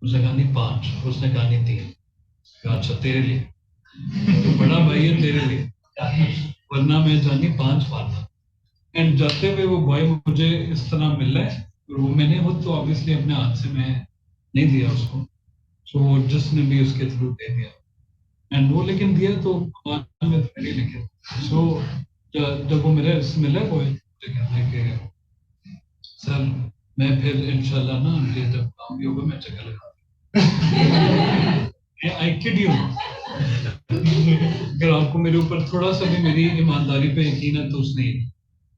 उसने कहा नहीं 5, उसने कहा नहीं 3। कहा अच्छा तेरे लिए, तो बड़ा भाई है तेरे लिए, वरना मैं जानी 5 पाता। एंड जाते हुए वो बॉय मुझे इस तरह मिल रहा है, और वो मैंने वो तो ऑब्वियसली अपने हाथ से मैं नहीं दिया उसको, सो वो जिसने भी उसके थ्रू दे दिया, एंड वो लेकिन दिया तो में मेरे लिखे। सो जब वो मेरे से मिला वो मुझे कहता है कि सर मैं फिर इंशाल्लाह ना ये जब काम भी होगा मैं चक्कर लगा आई किड यू। अगर आपको मेरे ऊपर थोड़ा सा भी मेरी ईमानदारी पे यकीन है तो उसने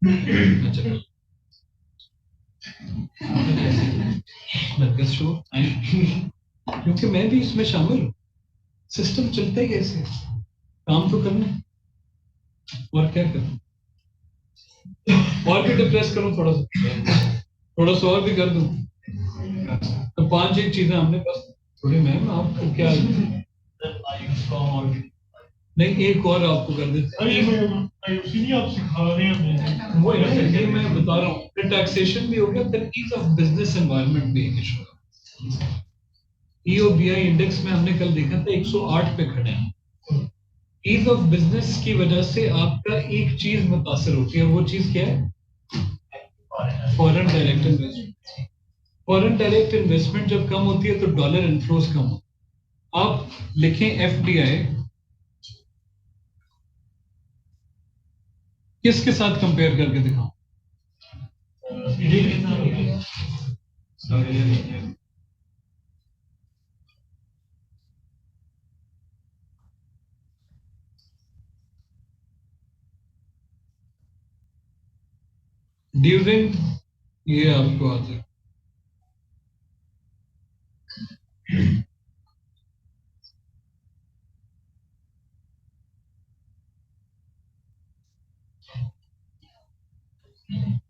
मैं चक्कर नरगिस शो क्योंकि मैं भी इसमें शामिल हूँ। सिस्टम चलता ही ऐसे, काम तो करना है, और क्या करूँ, और भी डिप्रेस करूँ थोड़ा सा और भी कर दूँ। तो 5-6 चीजें हमने बस थोड़ी, मैम आपको क्या नहीं, एक और आपको कर देते हैं। नहीं आप सिखा रहे हैं वो ये मैं बता रहा हूँ, फिर टैक्सेशन भी हो गया, फिर ईज ऑफ बिजनेस एनवायरनमेंट भी एक इशू है। ईओबीआई इंडेक्स में हमने कल देखा था 108 पे खड़े हैं। ईज ऑफ बिजनेस की वजह से आपका एक चीज मुतासर होती है, वो चीज क्या है? Foreign direct investment. Foreign direct investment जब कम होती है तो डॉलर इनफ्लोज कम होता है। आप लिखें एफडीआई किसके साथ कंपेयर करके दिखाऊं? ड्यूरिंग, ये आपको आ जाए,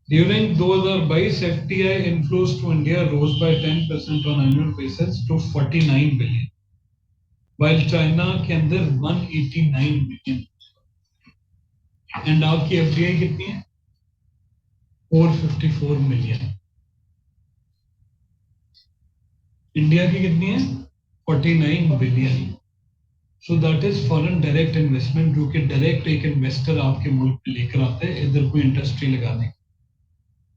during 2022 FDI inflows to India rose by 10% on annual basis to 49 billion, while China के अंदर 189 billion, एंड आपकी एफडीआई कितनी है? 454 मिलियन। इंडिया की कितनी है? 49 billion. So that is foreign direct investment, जो कि डायरेक्ट एक इन्वेस्टर आपके मुल्क में लेकर आते हैं इधर कोई इंडस्ट्री लगाने।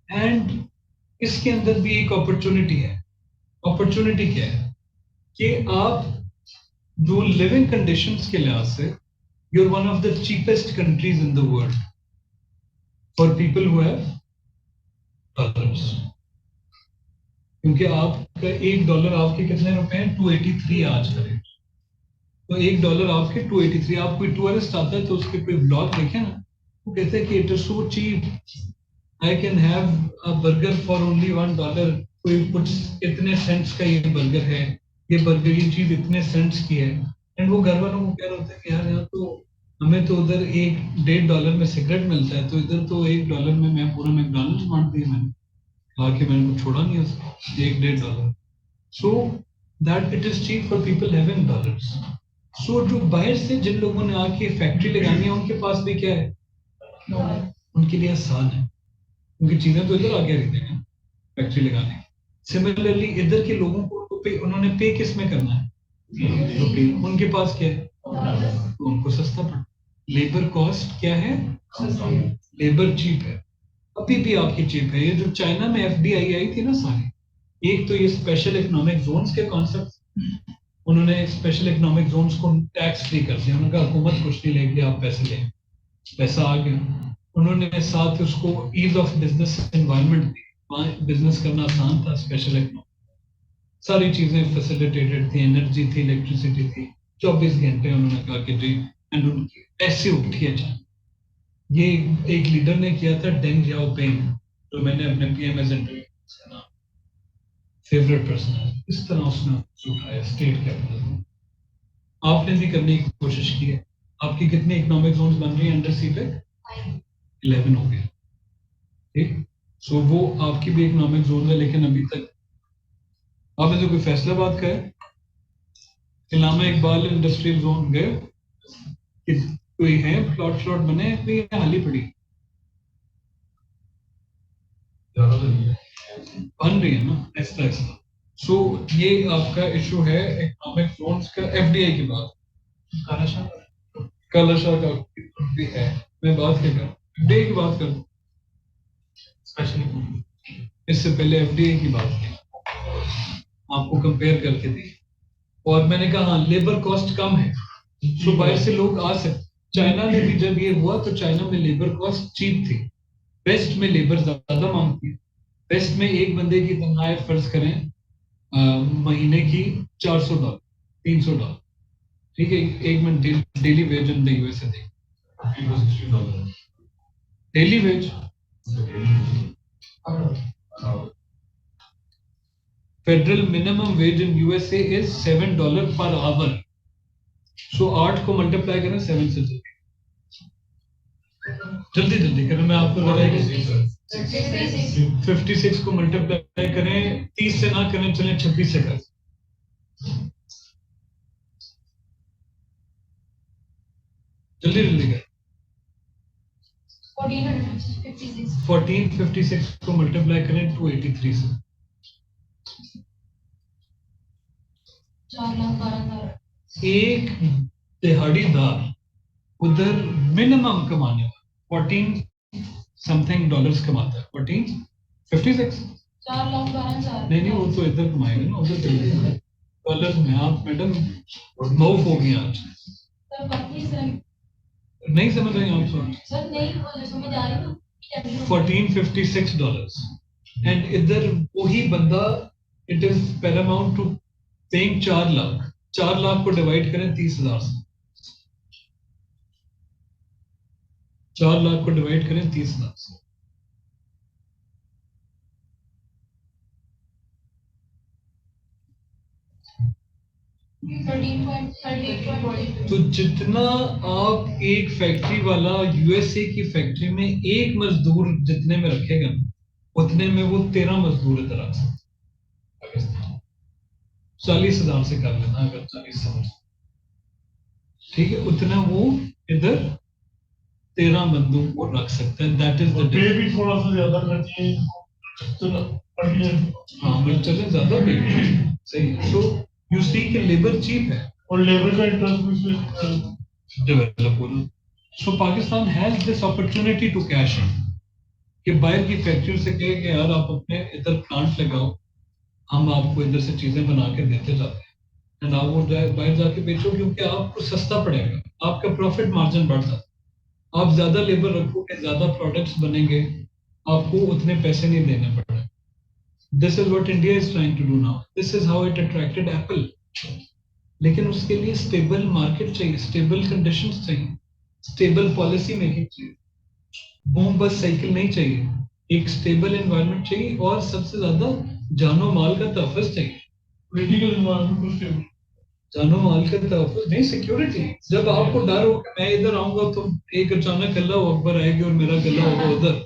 एंड इसके अंदर भी एक अपॉर्चुनिटी है। अपॉर्चुनिटी क्या है कि आप जो लिविंग कंडीशंस के लिहाज से you're one of the cheapest countries in the world for people who have dollars, क्योंकि आपका $1 आपके कितने रुपए हैं? 283 आज का रेट। तो $1 आपके 283। आप कोई टूरिस्ट आता है तो उसके कोई ब्लॉग देखे ना, वो कहते हैं कि it is so cheap, I can have a burger for only $1। कोई कुछ इतने सेंट्स का ये बर्गर है, ये बर्गर ये चीज इतने सेंट्स की है। एंड वो घर वालों को कह रहे होते हैं कि यार यहाँ तो हमें तो उधर $1-1.5 में सिगरेट मिलता है, तो इधर तो $1 में मैं पूरा मैकडॉनल्ड्स बांट दिया मैंने, हालांकि मैंने कुछ छोड़ा नहीं उसका, $1-1.5। So that it is cheap for people having dollars. So जो बाहर से जिन लोगों ने आके फैक्ट्री लगानी है उनके पास भी क्या है? उनके लिए आसान है, उनकी चीजें तो इधर आके रखते हैं फैक्ट्री लगाने। सिमिलरली इधर के लोगों को पे, उन्होंने पे किस में करना है? तो उनके पास क्या है? तो उनको सस्ता पड़ता। लेबर कॉस्ट क्या है? लेबर चीप है, अभी भी आपकी चीप है। ये जो चाइना में एफडीआई आई थी ना सारी, एक तो ये स्पेशल इकोनॉमिक जोन्स के कॉन्सेप्ट, उन्होंने स्पेशल इकोनॉमिक जोन्स को टैक्स फ्री कर दिया। उन्होंने कहा हुकूमत कुछ नहीं लेगी, आप पैसे लें, पैसा आ गया। उन्होंने साथ उसको ईज ऑफ बिजनेस एनवायरनमेंट दी, वहाँ बिजनेस करना आसान था। स्पेशल इकोनॉमिक सारी चीजें फैसिलिटेटेड थी, एनर्जी थी, इलेक्ट्रिसिटी थी, 24 घंटे। उन्होंने कहा कि जी, एंड उनकी ऐसे उठी है चाइना। ये एक लीडर ने किया था, डेंग याओपिंग, जो मैंने अपने पीएमएस इंटरव्यू फेवरेट पर्सन है। इस तरह उसने उठाया स्टेट कैपिटल में। आपने भी करने की कोशिश की है। आपकी कितनी इकोनॉमिक जोन्स बन रही है अंडर सीपेक? 11 हो गए, ठीक। सो वो आपकी भी इकोनॉमिक जोन है, लेकिन अभी तक आपने जो कोई फैसलाबाद का है, इलामा इकबाल इंडस्ट्रियल जोन गए कि कोई है प्लॉट बने, कोई हाल ही पड़ी बन रही है ना ऐसा ऐसा। सो ये आपका इशू है इकोनॉमिक जोन्स का। एफडीआई की बात कालाशाह का भी है, मैं बात क्या करूं, एफडीआई की बात करूं स्पेशली। इससे पहले एफडीआई की बात की, आपको कंपेयर करके दी, और मैंने कहा हाँ लेबर कॉस्ट कम है, तो बाहर से लोग आ सकते। चाइना में भी जब ये हुआ तो चाइना में लेबर कॉस्ट चीप थी, वेस्ट में लेबर ज्यादा मांगती है। वेस्ट में एक बंदे की तनख्वाह फर्ज करें महीने की $400, $300, ठीक है। एक minute, daily wage in the USA देख, daily wage federal minimum wage in USA is $7 per our. सो 8 को मल्टीप्लाई करें 7 से. जल्दी जल्दी करें, मैं आपको लगा 56 को मल्टीप्लाई करें 30 से ना करें, चलें 26 से करें. जल्दी जल्दी करें. 1456 को मल्टीप्लाई करें 283 से. 4,12,000. एक दिहाड़ीदार उधर मिनिमम कमाने वाला 14 समथिंग डॉलर्स कमाता है. 1456 4,12,000. नहीं वो तो इधर कमाएगा ना, उधर डॉलर में. आप मैडम मऊफ हो गई आज, सर पत्नी सर नहीं समझ रहे आप. सर नहीं समझ आ रही हूँ. $1456 एंड इधर वही बंदा it is paramount to paying 4 lakh. 4 lakh को डिवाइड करें 30,000 से. 4 लाख को डिवाइड करें 30,000 से. तो जितना आप एक फैक्ट्री वाला यूएसए की फैक्ट्री में एक मजदूर जितने में रखेगा उतने में वो 13 मजदूर इधर आ सकते. 40,000 से कर लेना अगर 40 समझ, ठीक है. उतना वो इधर 13 बंदों को रख सकते हैं. दैट इज द पे भी थोड़ा सा ज्यादा करती है. हाँ मतलब चले ज्यादा पे सही है. सो यू सी कि लेबर चीप है और लेबर का इंटरेस्ट भी डेवलप होना. So Pakistan has this opportunity to cash in कि बाहर की फैक्ट्री से कहे कि यार आप अपने इधर प्लांट लगाओ, हम आपको इधर से चीजें बना के देते जाते हैं एंड आप वो बाहर जाके बेचो, क्योंकि आपको सस्ता पड़ेगा, आपका प्रॉफिट मार्जिन बढ़ जाता है. आप ज्यादा लेबर रखोगे, ज्यादा प्रोडक्ट्स बनेंगे, आपको उतने पैसे नहीं देने पड़ रहे. This is what India is trying to do now. This is how it attracted Apple. लेकिन उसके लिए स्टेबल मार्केट चाहिए, स्टेबल कंडीशंस चाहिए, स्टेबल पॉलिसी मेकिंग चाहिए. बूम बस साइकिल नहीं चाहिए, एक स्टेबल एनवायरनमेंट चाहिए और सबसे ज्यादा जानो माल का तहफ़्फ़ुज़ चाहिए. पोलिटिकल एनवायरनमेंट को स्टेबल, जानो माल का तहफ़्फ़ुज़ नहीं, सिक्योरिटी. जब आपको डर हो कि मैं इधर आऊंगा तो एक अचानक अल्लाह अकबर आएगी और मेरा गला होगा उधर,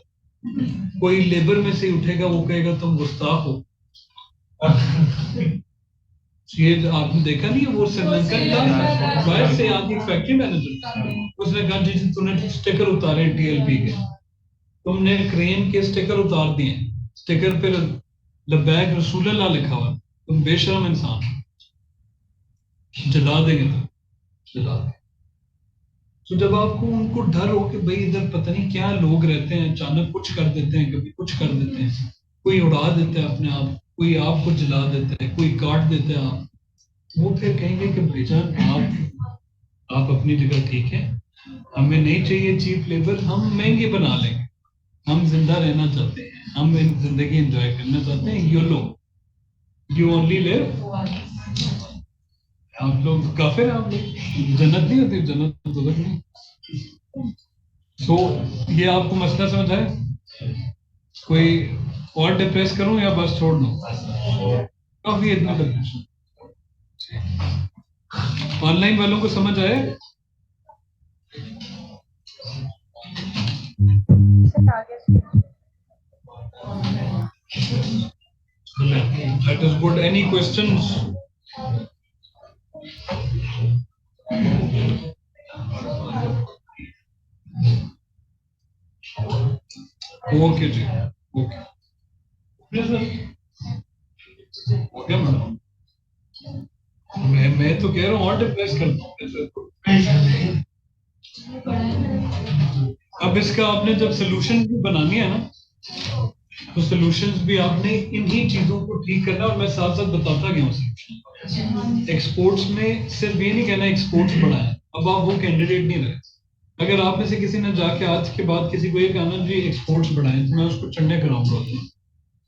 कोई लेबर में से उठेगा, वो कहेगा तुम गुस्ताख हो. ये आपने देखा नहीं है, वो श्रीलंकन था, बाहर से आके फैक्ट्री मैनेजर, उसने कहा जी तूने स्टिकर उतारे टीएलपी के, तुमने क्रेन के स्टिकर उतार दिए, स्टिकर पे लबैक रसूलुल्लाह लिखा हुआ, तुम बेशरम इंसान, जला देंगे तुम, जला देंगे. तो जब आपको उनको डर हो कि भाई इधर पता नहीं क्या लोग रहते हैं, अचानक कुछ कर देते हैं, कभी कुछ कर देते हैं, कोई उड़ा देता है अपने आप, कोई आपको जला देता है, कोई काट देता है आप, वो फिर कहेंगे कि बेजान आप अपनी जगह ठीक है, हमें नहीं चाहिए चीप लेबर, हम महंगी बना लेंगे, हम जिंदा रहना चाहते हैं, हम जिंदगी एंजॉय करना चाहते हैं. You only live. आप लोग काफिर हैं, आप लोग जन्नत नहीं होती, जन्नत तो नहीं. तो ये आपको मसला समझ आए? कोई और डिप्रेस करूं या बस छोड़ दूं? काफी इतना डिप्रेशन. ऑनलाइन वालों को समझ आए? That is good. Any questions? Okay जी, ओके. ओके मैडम, मैं तो कह रहा हूँ और डिप्रेस कर दो. अब इसका आपने जब सोल्यूशन भी बनानी है ना, तो सोल्यूशंस भी आपने इन्हीं चीजों को ठीक करना, और मैं साथ साथ बताता गया हूँ सोल्यूशन. एक्सपोर्ट्स में सिर्फ ये नहीं कहना एक्सपोर्ट्स बढ़ाएं, अब आप वो कैंडिडेट नहीं रहे. अगर आप में से किसी ने जाके आज के बाद किसी को ये कहना जी एक्सपोर्ट्स बढ़ाएं, तो मैं उसको चढ़ने कराऊंगा.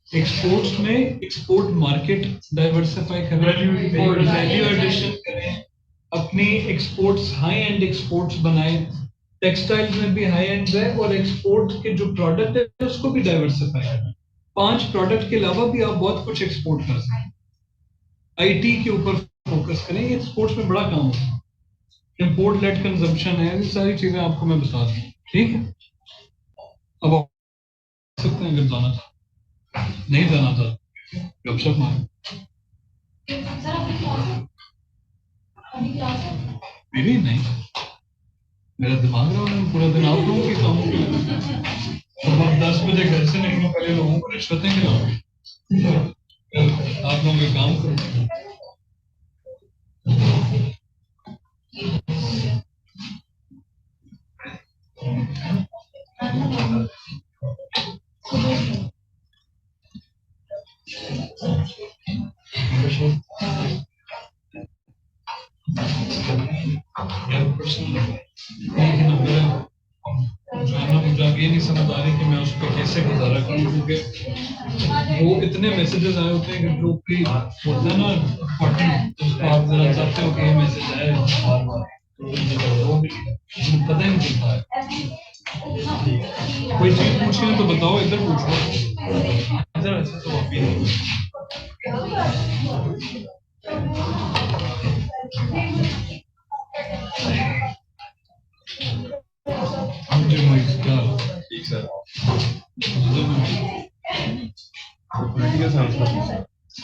एक्सपोर्ट्स में एक्सपोर्ट मार्केट डाइवर्सिफाई करें, वैल्यू एडिशन करें, अपनी एक्सपोर्ट्स हाई एंड एक्सपोर्ट्स बनाएं, टेक्सटाइल्स में भी हाई एंड है, और एक्सपोर्ट के जो प्रोडक्ट है उसको भी डाइवर्सिफाई करें. 5 प्रोडक्ट के अलावा भी आप बहुत कुछ एक्सपोर्ट कर सकते हैं. आईटी के ऊपर फोकस करें, ये स्पोर्ट्स में बड़ा काम होता है। इंपोर्ट लेड कंजम्पशन है, ये सारी चीजें आपको मैं बता दूं, ठीक है। अब आप सकते हैं अगर जाना था, नहीं जाना था गपशप मार सर आपकी क्लास है? अभी क्लास है? मेरी नहीं, मेरा दिमाग रहा है पूरा दिन आप लोगों के कामों के। अब आप 10 बजे घर से निकलो, पहले लोगों को रिश्वतें खिलाओ, आप लोगों के काम करो। मुझे अब ये नहीं समझ आ रही कि मैं उस पर कैसे गुजारा करूँ, क्योंकि वो इतने मैसेजेस आए होते हैं कि जो भी होता है ना इम्पोर्टेंट, आप जरा चाहते हो कि ये मैसेज आए बार बार, तो वो पता ही नहीं चलता है। कोई चीज पूछनी है तो बताओ, इधर पूछो, इधर ऐसे तो आप ही नहीं। मुझे क्या ठीक सर। पॉलिटिकल साइंस का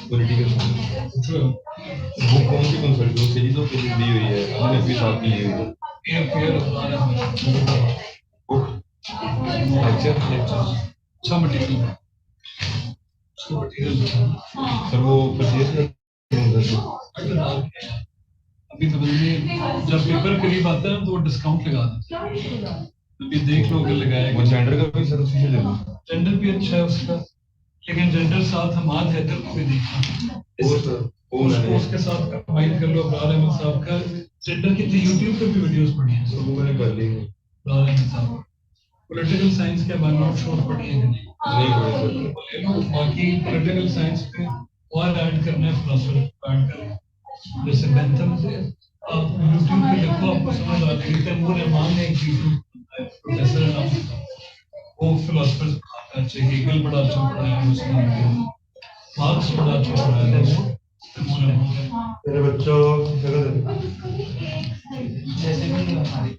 पॉलिटिकल साइंस वो कौन सी कंसल्ट जो सीरीज ऑफ दी हुई है, हमने अपने साथ की ली हुई है। अच्छा मटेरियल सर वो परचेज कर अभी तो जब पेपर करीब आता है तो वो डिस्काउंट लगा देते हैं, अभी देख लो अगर लगाया। वो जेंडर का भी सर उसी से ले लो। जेंडर भी अच्छा है उसका, लेकिन जेंडर साथ हमाद हैदर को भी देखना, उसके साथ कंबाइन कर लो। अब्रार अहमद साहब का जेंडर की तो यूट्यूब पे भी वीडियोस पड़ी हैं, तो वो मैंने कर ली। अब्रार अहमद साहब पॉलिटिकल साइंस के बारे में शोध पढ़ी है कि नहीं? नहीं ले लो, बाकी पॉलिटिकल साइंस पे और ऐड करना है, फिलोसफी ऐड करें, जैसे बेंथम से आप यूट्यूब पे देखो, आपको समझ आ जाएगी। तैमूर रहमान ने एक प्रोफेसर है नाम, वो फिलोसफर पढ़ाता है, हेगल बड़ा अच्छा पढ़ाया है उसने, मार्क्स बड़ा अच्छा पढ़ाया है तैमूर रहमान। मेरे बच्चों जगह जैसे कि हमारे